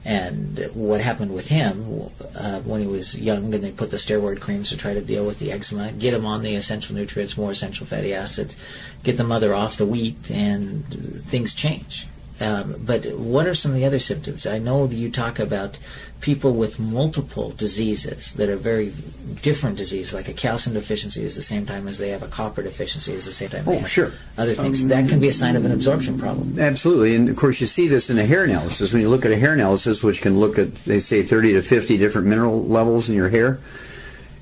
Speaker 1: And what happened with him when he was young, and they put the steroid creams to try to deal with the eczema, get him on the essential nutrients, more essential fatty acids, get the mother off the wheat, and things change. But what are some of the other symptoms? I know that you talk about people with multiple diseases that are very different diseases, like a calcium deficiency is the same time as they have a copper deficiency is the same time they have other things. That can be a sign of an absorption problem.
Speaker 2: Absolutely. And of course you see this in a hair analysis. When you look at a hair analysis, which can look at, they say, 30 to 50 different mineral levels in your hair,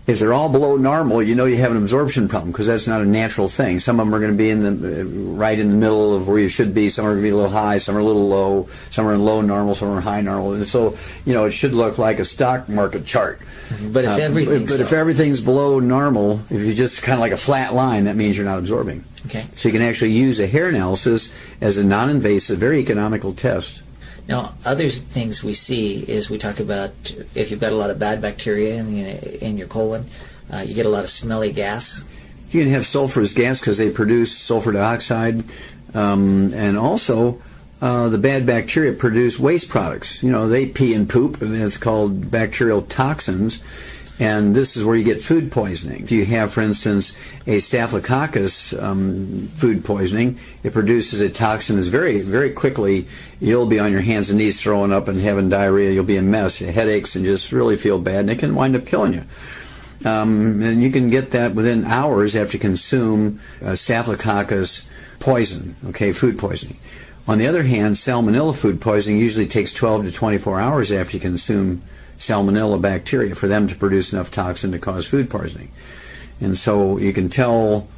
Speaker 2: if they're all below normal, you know you have an absorption problem because that's not a natural thing. Some of them are going to be in the right in the middle of where you should be. Some are going to be a little high, some are a little low, some are in low normal, some are in high normal. And so, it should look like a stock market chart.
Speaker 1: But if
Speaker 2: everything's below normal, if you just kind of like a flat line, that means you're not absorbing.
Speaker 1: Okay.
Speaker 2: So you can actually use a hair analysis as a non-invasive, very economical test.
Speaker 1: Now, other things we see is we talk about if you've got a lot of bad bacteria in your colon, you get a lot of smelly gas.
Speaker 2: You can have sulfurous gas because they produce sulfur dioxide, and also the bad bacteria produce waste products. They pee and poop, and it's called bacterial toxins. And this is where you get food poisoning. If you have, for instance, a staphylococcus food poisoning, it produces a toxin that's very, very quickly, you'll be on your hands and knees throwing up and having diarrhea. You'll be a mess, headaches, and just really feel bad, and it can wind up killing you. And you can get that within hours after you consume staphylococcus poison, food poisoning. On the other hand, salmonella food poisoning usually takes 12 to 24 hours after you consume salmonella bacteria for them to produce enough toxin to cause food poisoning. And so you can tell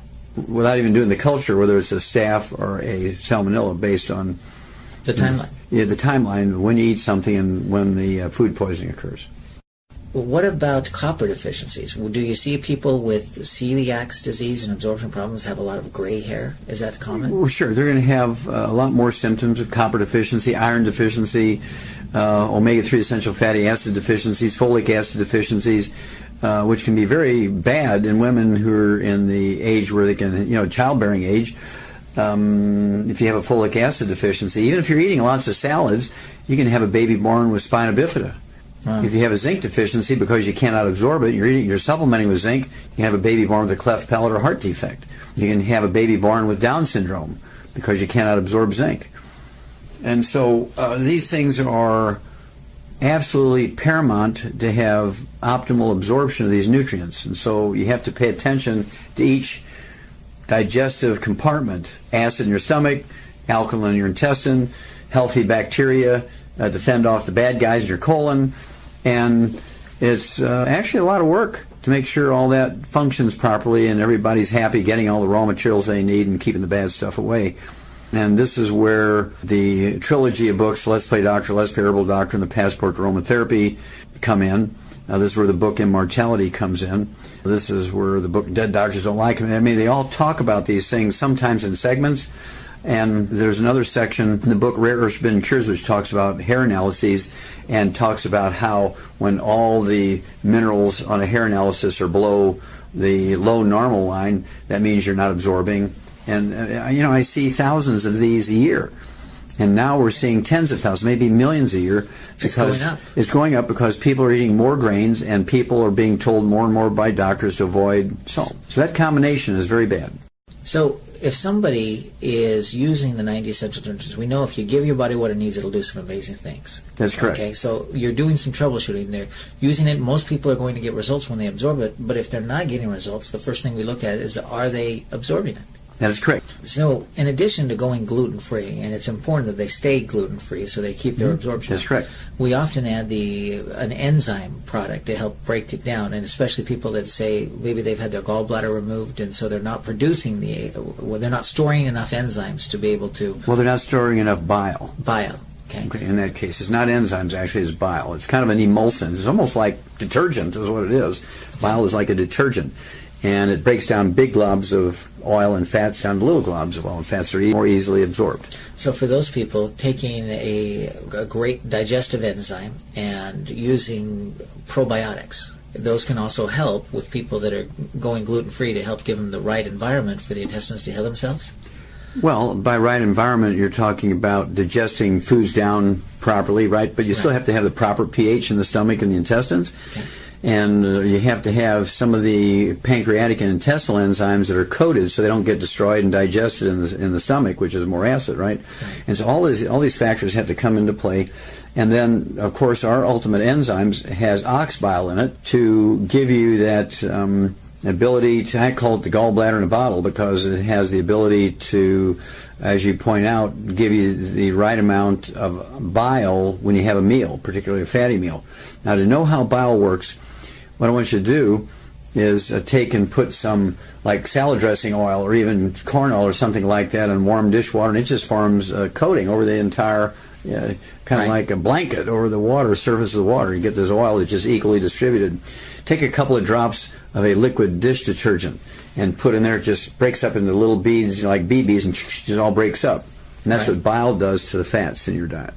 Speaker 2: without even doing the culture whether it's a staph or a salmonella based on
Speaker 1: the timeline.
Speaker 2: The timeline when you eat something and when the food poisoning occurs.
Speaker 1: What about copper deficiencies? Do you see people with celiac disease and absorption problems have a lot of gray hair? Is that common?
Speaker 2: Well, sure. They're going to have a lot more symptoms of copper deficiency, iron deficiency, omega-3 essential fatty acid deficiencies, folic acid deficiencies, which can be very bad in women who are in the age where they can, childbearing age. If you have a folic acid deficiency, even if you're eating lots of salads, you can have a baby born with spina bifida. If you have a zinc deficiency because you cannot absorb it, you're supplementing with zinc, you can have a baby born with a cleft palate or heart defect. You can have a baby born with Down syndrome because you cannot absorb zinc. And so these things are absolutely paramount to have optimal absorption of these nutrients. And so you have to pay attention to each digestive compartment: acid in your stomach, alkaline in your intestine, healthy bacteria to fend off the bad guys in your colon. And it's actually a lot of work to make sure all that functions properly and everybody's happy getting all the raw materials they need and keeping the bad stuff away. And this is where the trilogy of books, Let's Play Doctor, Let's Play Herbal Doctor, and the Passport to Aromatherapy come in. This is where the book Immortality comes in. This is where the book Dead Doctors Don't Like Them. I mean, they all talk about these things sometimes in segments. And there's another section in the book Rare Earths Forbidden Cures which talks about hair analyses and talks about how when all the minerals on a hair analysis are below the low normal line, that means you're not absorbing. And I see thousands of these a year. And now we're seeing tens of thousands, maybe millions a year. Because it's going up because people are eating more grains and people are being told more and more by doctors to avoid salt. So that combination is very bad.
Speaker 1: So if somebody is using the 90 essential nutrients, we know if you give your body what it needs, it'll do some amazing things.
Speaker 2: That's correct.
Speaker 1: Okay, so you're doing some troubleshooting there. Using it, most people are going to get results when they absorb it, but if they're not getting results, the first thing we look at is, are they absorbing it?
Speaker 2: That is correct.
Speaker 1: So, in addition to going gluten-free, and it's important that they stay gluten-free so they keep their absorption.
Speaker 2: That's correct.
Speaker 1: We often add an enzyme product to help break it down, and especially people that say maybe they've had their gallbladder removed, and so they're not producing they're not storing enough enzymes to be able to.
Speaker 2: Well, they're not storing enough bile.
Speaker 1: Bile.
Speaker 2: Okay, in that case, it's not enzymes, actually, it's bile. It's kind of an emulsant. It's almost like detergent is what it is. Bile is like a detergent. And it breaks down big globs of oil and fats down to little globs of oil and fats that are more easily absorbed.
Speaker 1: So for those people, taking a great digestive enzyme and using probiotics, those can also help with people that are going gluten-free to help give them the right environment for the intestines to heal themselves?
Speaker 2: Well, by right environment, you're talking about digesting foods down properly, right? But you still have to have the proper pH in the stomach and the intestines. Okay. And you have to have some of the pancreatic and intestinal enzymes that are coated so they don't get destroyed and digested in the stomach, which is more acid, right? And so all these factors have to come into play. And then, of course, our ultimate enzymes has ox bile in it to give you that ability to, I call it the gallbladder in a bottle, because it has the ability to, as you point out, give you the right amount of bile when you have a meal, particularly a fatty meal. Now, to know how bile works, what I want you to do is take and put some like salad dressing oil or even corn oil or something like that in warm dishwater, and it just forms a coating over the entire, kind of like a blanket over the water, surface of the water. You get this oil that's just equally distributed. Take a couple of drops of a liquid dish detergent and put in there. It just breaks up into little beads, like BBs, and just all breaks up. And that's what bile does to the fats in your diet.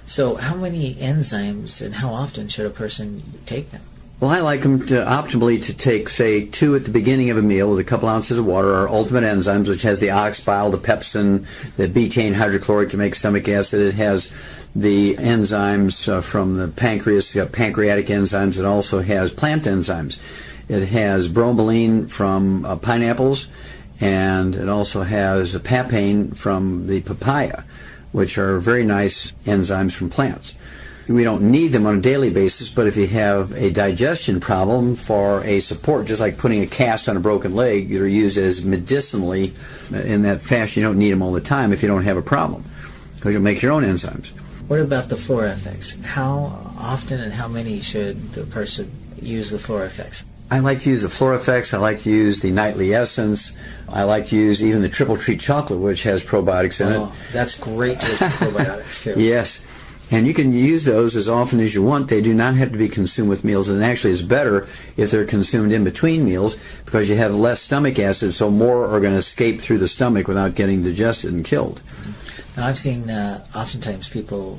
Speaker 2: So
Speaker 1: how many enzymes and how often should a person take them?
Speaker 2: Well, I like them optimally to take, say, 2 at the beginning of a meal with a couple ounces of water. Our ultimate enzymes, which has the ox bile, the pepsin, the betaine hydrochloric to make stomach acid. It has the enzymes from the pancreas, pancreatic enzymes. It also has plant enzymes. It has bromelain from pineapples, and it also has papain from the papaya, which are very nice enzymes from plants. We don't need them on a daily basis, but if you have a digestion problem for a support, just like putting a cast on a broken leg, they're used as medicinally in that fashion. You don't need them all the time if you don't have a problem, because you'll make your own enzymes.
Speaker 1: What about the FlorFX? How often and how many should the person use the FlorFX?
Speaker 2: I like to use the FlorFX. I like to use the Nightly Essence. I like to use even the Triple Treat Chocolate, which has probiotics in it.
Speaker 1: Oh, that's great to use probiotics, too.
Speaker 2: Yes. And you can use those as often as you want. They do not have to be consumed with meals, and actually it's better if they're consumed in between meals because you have less stomach acid, so more are going to escape through the stomach without getting digested and killed.
Speaker 1: Now, I've seen oftentimes people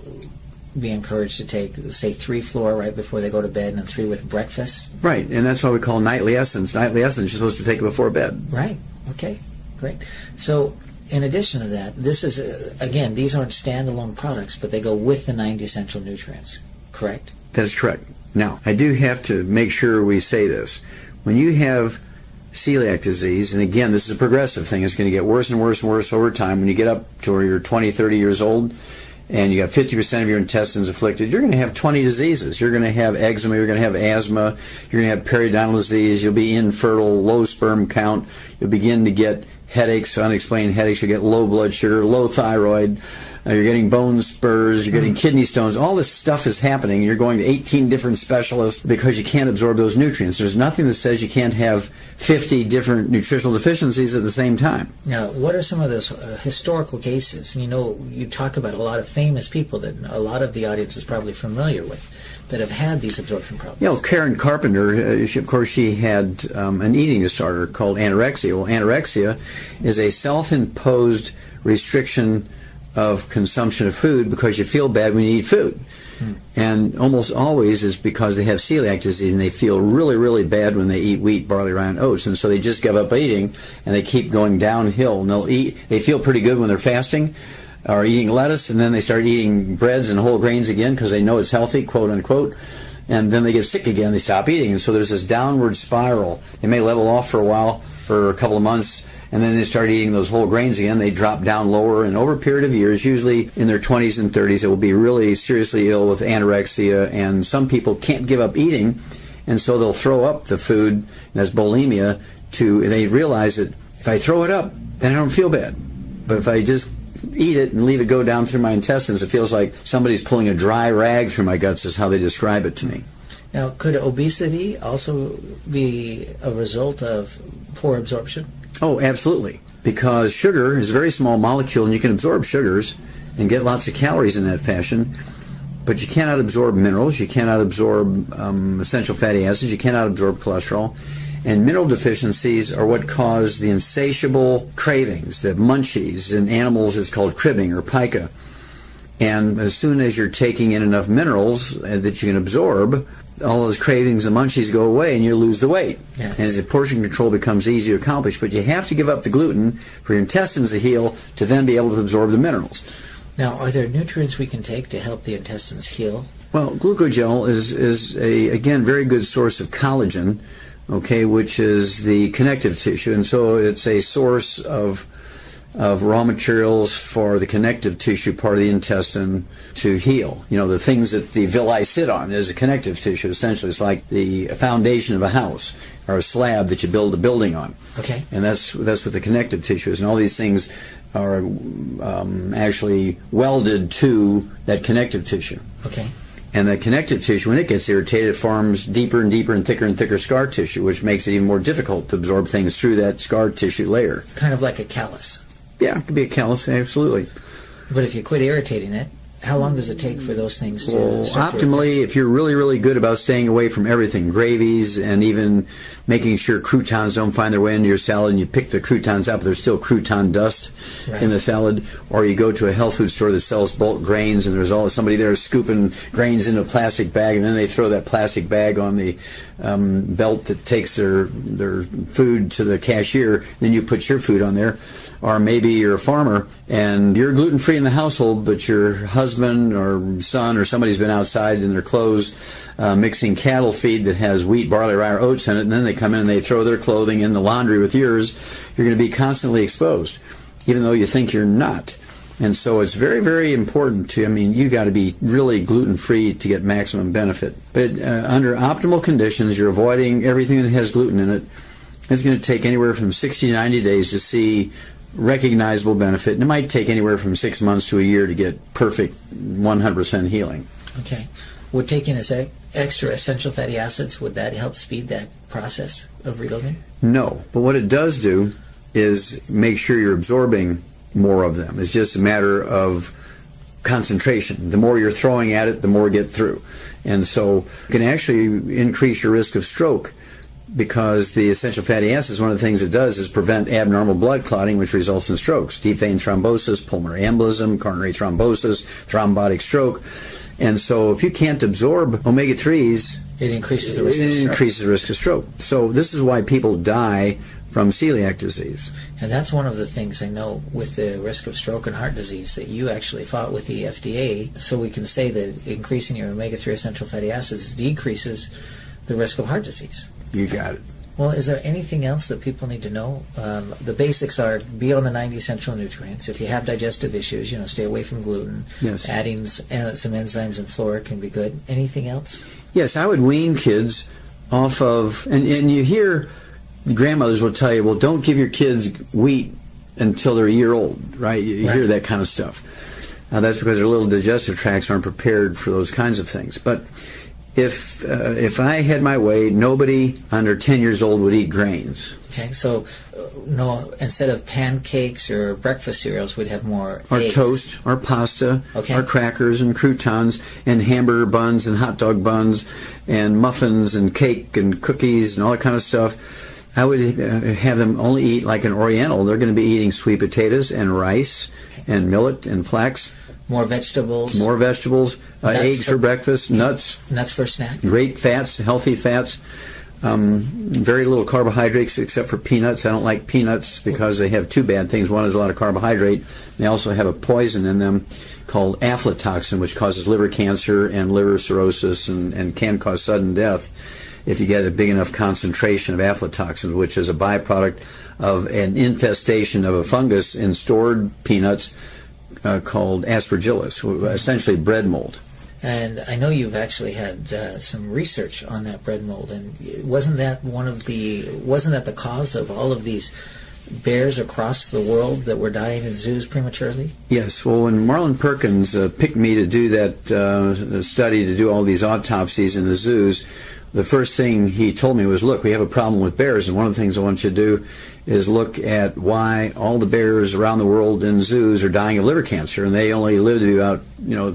Speaker 1: be encouraged to take, say, 3 Flora right before they go to bed and then 3 with breakfast.
Speaker 2: Right, and that's what we call Nightly Essence. Nightly Essence you're supposed to take it before bed.
Speaker 1: Right, okay, great. So, in addition to that, this is, again, these aren't standalone products, but they go with the 90 essential nutrients, correct?
Speaker 2: That is correct. Now, I do have to make sure we say this. When you have celiac disease, and again, this is a progressive thing, it's going to get worse and worse and worse over time. When you get up to where you're 20, 30 years old, and you got 50% of your intestines afflicted, you're going to have 20 diseases. You're going to have eczema, you're going to have asthma, you're going to have periodontal disease, you'll be infertile, low sperm count, you'll begin to get headaches, unexplained headaches, you get low blood sugar, low thyroid, you're getting bone spurs, you're getting kidney stones. All this stuff is happening. You're going to 18 different specialists because you can't absorb those nutrients. There's nothing that says you can't have 50 different nutritional deficiencies at the same time.
Speaker 1: Now, what are some of those historical cases? You know, you talk about a lot of famous people that a lot of the audience is probably familiar with that have had these absorption problems.
Speaker 2: You know, Karen Carpenter, she had an eating disorder called anorexia. Well, anorexia is a self-imposed restriction of consumption of food because you feel bad when you eat food. And almost always is because they have celiac disease and they feel really, really bad when they eat wheat, barley, rye, and oats. And so they just give up eating and they keep going downhill. And they feel pretty good when they're fasting or eating lettuce, and then they start eating breads and whole grains again because they know it's healthy, quote unquote. And then they get sick again, they stop eating. And so there's this downward spiral. They may level off for a while, for a couple of months, and then they start eating those whole grains again, they drop down lower, and over a period of years, usually in their 20s and 30s, they will be really seriously ill with anorexia, and some people can't give up eating, and so they'll throw up the food, and that's bulimia, they realize that if I throw it up, then I don't feel bad. But if I just eat it and leave it go down through my intestines, it feels like somebody's pulling a dry rag through my guts, is how they describe it to me.
Speaker 1: Now, could obesity also be a result of poor absorption?
Speaker 2: Oh, absolutely. Because sugar is a very small molecule, and you can absorb sugars and get lots of calories in that fashion, but you cannot absorb minerals, you cannot absorb essential fatty acids, you cannot absorb cholesterol. And mineral deficiencies are what cause the insatiable cravings, the munchies. In animals, it's called cribbing or pica. And as soon as you're taking in enough minerals that you can absorb, all those cravings and munchies go away and you lose the weight. Yes. And the portion control becomes easy to accomplish. But you have to give up the gluten for your intestines to heal to then be able to absorb the minerals.
Speaker 1: Now, are there nutrients we can take to help the intestines heal?
Speaker 2: Well, glucogel is a, again, very good source of collagen, okay, which is the connective tissue. And so it's a source of raw materials for the connective tissue part of the intestine to heal. You know, the things that the villi sit on is a connective tissue, essentially. It's like the foundation of a house or a slab that you build a building on.
Speaker 1: Okay.
Speaker 2: And that's what the connective tissue is. And all these things are actually welded to that connective tissue.
Speaker 1: Okay.
Speaker 2: And the connective tissue, when it gets irritated, it forms deeper and deeper and thicker scar tissue, which makes it even more difficult to absorb things through that scar tissue layer.
Speaker 1: Kind of like a callus.
Speaker 2: Yeah, it could be a callus, absolutely.
Speaker 1: But if you quit irritating it, how long does it take for those things to
Speaker 2: optimally, if you're really, really good about staying away from everything, gravies, and even making sure croutons don't find their way into your salad, and you pick the croutons up, there's still crouton dust in the salad, or you go to a health food store that sells bulk grains, and there's always somebody there scooping grains into a plastic bag, and then they throw that plastic bag on the belt that takes their food to the cashier, then you put your food on there. Or maybe you're a farmer, and you're gluten-free in the household, but your husband or son or somebody's been outside in their clothes mixing cattle feed that has wheat, barley, rye, or oats in it, and then they come in and they throw their clothing in the laundry with yours. You're going to be constantly exposed, even though you think you're not. And so it's very, very important to, you got to be really gluten-free to get maximum benefit. But under optimal conditions, you're avoiding everything that has gluten in it. It's going to take anywhere from 60 to 90 days to see recognizable benefit, and it might take anywhere from 6 months to a year to get perfect 100% healing.
Speaker 1: Okay. Would taking extra essential fatty acids, would that help speed that process of reloading? No,
Speaker 2: but what it does do is make sure you're absorbing more of them. It's just a matter of concentration. The more you're throwing at it, the more you get through. And so it can actually increase your risk of stroke, because the essential fatty acids, one of the things it does is prevent abnormal blood clotting, which results in strokes, deep vein thrombosis, pulmonary embolism, coronary thrombosis, thrombotic stroke. And so if you can't absorb omega-3s,
Speaker 1: it increases the risk of stroke.
Speaker 2: It increases the risk of stroke. So this is why people die from celiac disease.
Speaker 1: And that's one of the things I know with the risk of stroke and heart disease, that you actually fought with the FDA, so we can say that increasing your omega-3 essential fatty acids decreases the risk of heart disease.
Speaker 2: You got it.
Speaker 1: Well, is there anything else that people need to know? The basics are be on the 90 essential nutrients. If you have digestive issues, stay away from gluten.
Speaker 2: Yes.
Speaker 1: Adding some enzymes and flora can be good. Anything else?
Speaker 2: Yes, I would wean kids off of, and you hear grandmothers will tell you, well, don't give your kids wheat until they're a year old, right? You hear that kind of stuff. That's because their little digestive tracts aren't prepared for those kinds of things. But if I had my way, nobody under 10 years old would eat grains.
Speaker 1: Okay, so no, instead of pancakes or breakfast cereals, we'd have more
Speaker 2: or
Speaker 1: eggs.
Speaker 2: Toast, or pasta, or crackers and croutons and hamburger buns and hot dog buns and muffins and cake and cookies and all that kind of stuff. I would have them only eat like an Oriental. They're going to be eating sweet potatoes and rice and millet and flax.
Speaker 1: More vegetables.
Speaker 2: More vegetables. Eggs for breakfast. Nuts.
Speaker 1: Nuts for a snack.
Speaker 2: Great fats, healthy fats. Very little carbohydrates except for peanuts. I don't like peanuts because they have two bad things. One is a lot of carbohydrate. They also have a poison in them called aflatoxin, which causes liver cancer and liver cirrhosis and can cause sudden death if you get a big enough concentration of aflatoxin, which is a byproduct of an infestation of a fungus in stored peanuts called aspergillus, essentially bread mold.
Speaker 1: And I know you've actually had some research on that bread mold, and wasn't that the cause of all of these bears across the world that were dying in zoos prematurely?
Speaker 2: Yes. Well, when Marlon Perkins picked me to do that study, to do all these autopsies in the zoos, the first thing he told me was, look, we have a problem with bears, and one of the things I want you to do is look at why all the bears around the world in zoos are dying of liver cancer, and they only live to be about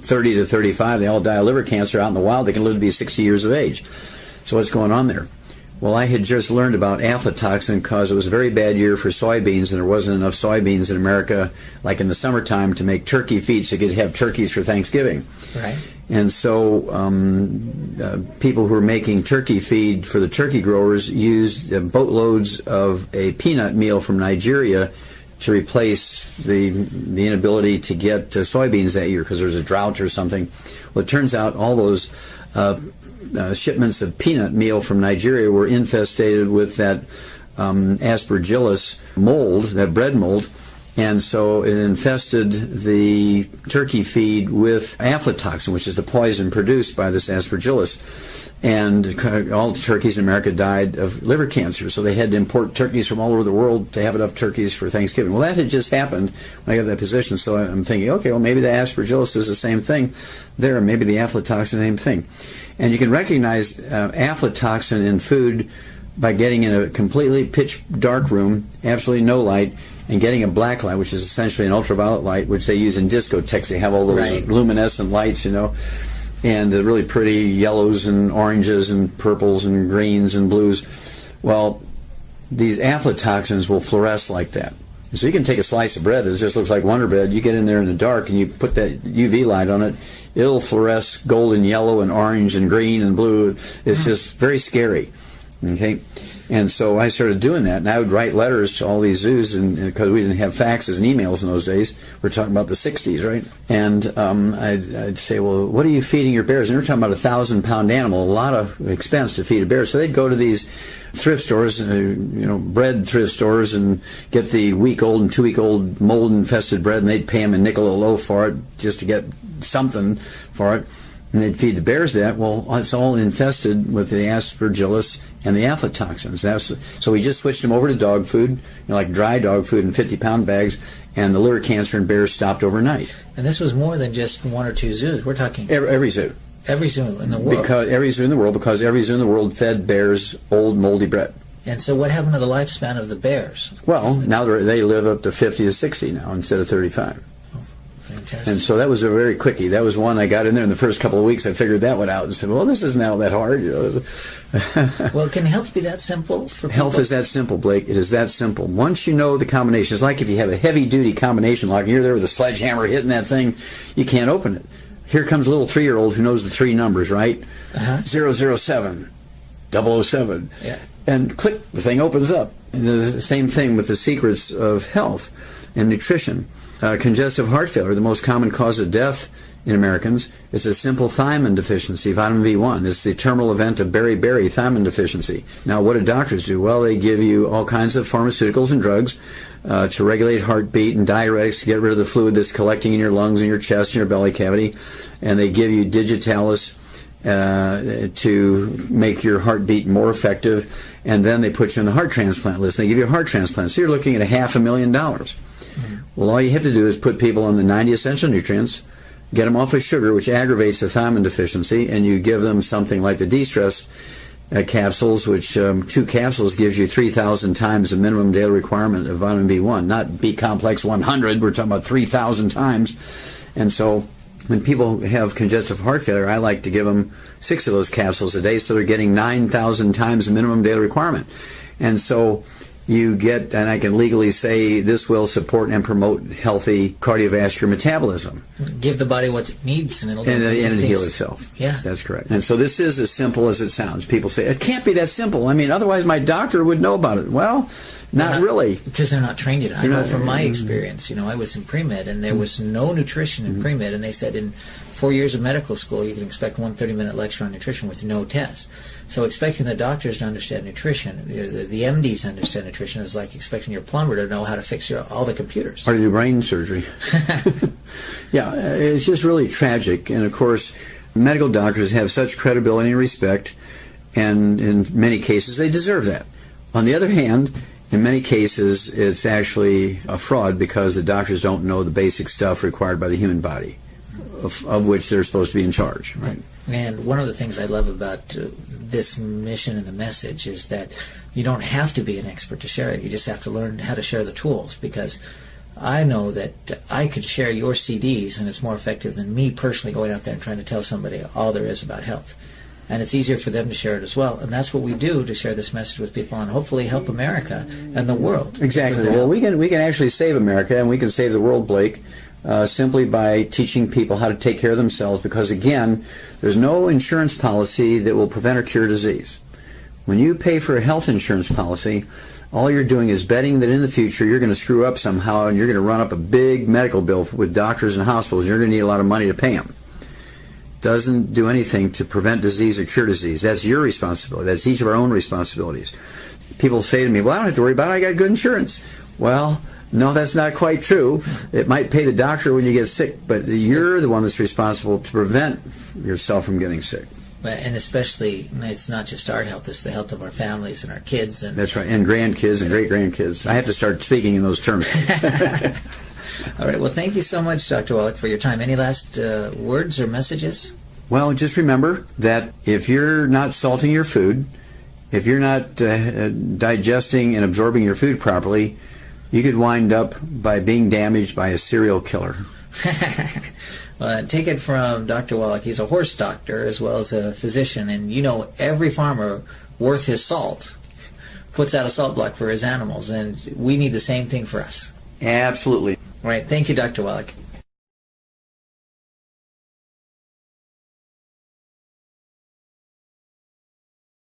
Speaker 2: 30 to 35. They all die of liver cancer. Out in the wild, they can live to be 60 years of age. So what's going on there? Well, I had just learned about aflatoxin because it was a very bad year for soybeans, and there wasn't enough soybeans in America, like in the summertime, to make turkey feed so you could have turkeys for Thanksgiving.
Speaker 1: Right.
Speaker 2: And so people who were making turkey feed for the turkey growers used boatloads of a peanut meal from Nigeria to replace the inability to get soybeans that year because there was a drought or something. Well, it turns out all those shipments of peanut meal from Nigeria were infested with that aspergillus mold, that bread mold, and so it infested the turkey feed with aflatoxin, which is the poison produced by this aspergillus, and all the turkeys in America died of liver cancer, so they had to import turkeys from all over the world to have enough turkeys for Thanksgiving. Well, that had just happened when I got that position, so I'm thinking, okay, well, maybe the aspergillus is the same thing there, maybe the aflatoxin, same thing. And you can recognize aflatoxin in food by getting in a completely pitch dark room, absolutely no light, and getting a black light, which is essentially an ultraviolet light, which they use in discotheques. They have all those luminescent lights, and the really pretty yellows and oranges and purples and greens and blues. Well, these aflatoxins will fluoresce like that. So you can take a slice of bread that just looks like Wonder Bread, you get in there in the dark and you put that UV light on it, it'll fluoresce golden yellow and orange and green and blue. It's just very scary. Okay? And so I started doing that, and I would write letters to all these zoos, and because we didn't have faxes and emails in those days. We're talking about the 60s, right? And I'd say, well, what are you feeding your bears? And we're talking about a 1,000-pound animal, a lot of expense to feed a bear. So they'd go to these thrift stores, bread thrift stores, and get the week-old and 2-week-old mold-infested bread, and they'd pay them a nickel a loaf for it just to get something for it. And they'd feed the bears that. Well, it's all infested with the aspergillus and the aflatoxins. So we just switched them over to dog food, like dry dog food in 50-pound bags, and the liver cancer in bears stopped overnight.
Speaker 1: And this was more than just one or two zoos. We're talking
Speaker 2: every zoo.
Speaker 1: Every zoo in the world.
Speaker 2: Because every zoo in the world fed bears old moldy bread.
Speaker 1: And so what happened to the lifespan of the bears?
Speaker 2: Well, now they live up to 50 to 60 now instead of 35.
Speaker 1: Fantastic.
Speaker 2: And so that was a very quickie. That was one I got in there in the first couple of weeks. I figured that one out and said, well, this isn't all that hard.
Speaker 1: Well, can health be that simple for people?
Speaker 2: Health is that simple, Blake. It is that simple. Once you know the combination, it's like if you have a heavy-duty combination lock, and you're there with a sledgehammer hitting that thing, you can't open it. Here comes a little 3-year-old who knows the 3 numbers, right? 007, 007.
Speaker 1: Yeah.
Speaker 2: And click, the thing opens up. And the same thing with the secrets of health and nutrition. Congestive heart failure, the most common cause of death in Americans, is a simple thiamine deficiency, vitamin B1. It's the terminal event of beriberi thiamine deficiency. Now, what do doctors do? Well, they give you all kinds of pharmaceuticals and drugs to regulate heartbeat and diuretics to get rid of the fluid that's collecting in your lungs and your chest and your belly cavity. And they give you digitalis to make your heartbeat more effective. And then they put you on the heart transplant list. They give you a heart transplant. So you're looking at $500,000. Well, all you have to do is put people on the 90 essential nutrients, get them off of sugar, which aggravates the thiamine deficiency, and you give them something like the de-stress capsules, which 2 capsules gives you 3,000 times the minimum daily requirement of vitamin B1, not B-complex 100. We're talking about 3,000 times. And so when people have congestive heart failure, I like to give them 6 of those capsules a day, so they're getting 9,000 times the minimum daily requirement. And so you get, and I can legally say this will support and promote healthy cardiovascular metabolism.
Speaker 1: Give the body what it needs, and it'll
Speaker 2: heal itself.
Speaker 1: Yeah,
Speaker 2: that's correct. And so this is as simple as it sounds. People say it can't be that simple. I mean, otherwise my doctor would know about it. Well, not really,
Speaker 1: because they're not trained yet. I know from my experience. I was in pre-med, and there was no nutrition in pre-med, and they said in 4 years of medical school you can expect one 30-minute lecture on nutrition with no test. So expecting the doctors to understand nutrition, the MDs to understand nutrition, is like expecting your plumber to know how to fix all the computers.
Speaker 2: Or to do brain surgery. Yeah, it's just really tragic. And of course, medical doctors have such credibility and respect, and in many cases they deserve that. On the other hand, in many cases it's actually a fraud, because the doctors don't know the basic stuff required by the human body, of which they're supposed to be in charge. Right.
Speaker 1: And one of the things I love about this mission and the message is that you don't have to be an expert to share it. You just have to learn how to share the tools, because I know that I could share your CDs and it's more effective than me personally going out there and trying to tell somebody all there is about health. And it's easier for them to share it as well. And that's what we do to share this message with people and hopefully help America and the world.
Speaker 2: Exactly. Well, we can actually save America, and we can save the world, Blake, simply by teaching people how to take care of themselves, because again, there's no insurance policy that will prevent or cure disease. When you pay for a health insurance policy, all you're doing is betting that in the future you're going to screw up somehow and you're going to run up a big medical bill with doctors and hospitals, and you're going to need a lot of money to pay them. Doesn't do anything to prevent disease or cure disease. That's your responsibility. That's each of our own responsibilities. People say to me, well, I don't have to worry about it, I got good insurance. Well, no, that's not quite true. It might pay the doctor when you get sick, but you're the one that's responsible to prevent yourself from getting sick.
Speaker 1: And especially, it's not just our health, it's the health of our families and our kids. And
Speaker 2: that's right, and grandkids and great-grandkids. I have to start speaking in those terms.
Speaker 1: All right, well, thank you so much, Dr. Wallach, for your time. Any last words or messages?
Speaker 2: Well, just remember that if you're not salting your food, if you're not digesting and absorbing your food properly, you could wind up by being damaged by a serial killer.
Speaker 1: Well, take it from Dr. Wallach. He's a horse doctor as well as a physician, and every farmer worth his salt puts out a salt block for his animals, and we need the same thing for us.
Speaker 2: Absolutely.
Speaker 1: All right, thank you, Dr. Wallach.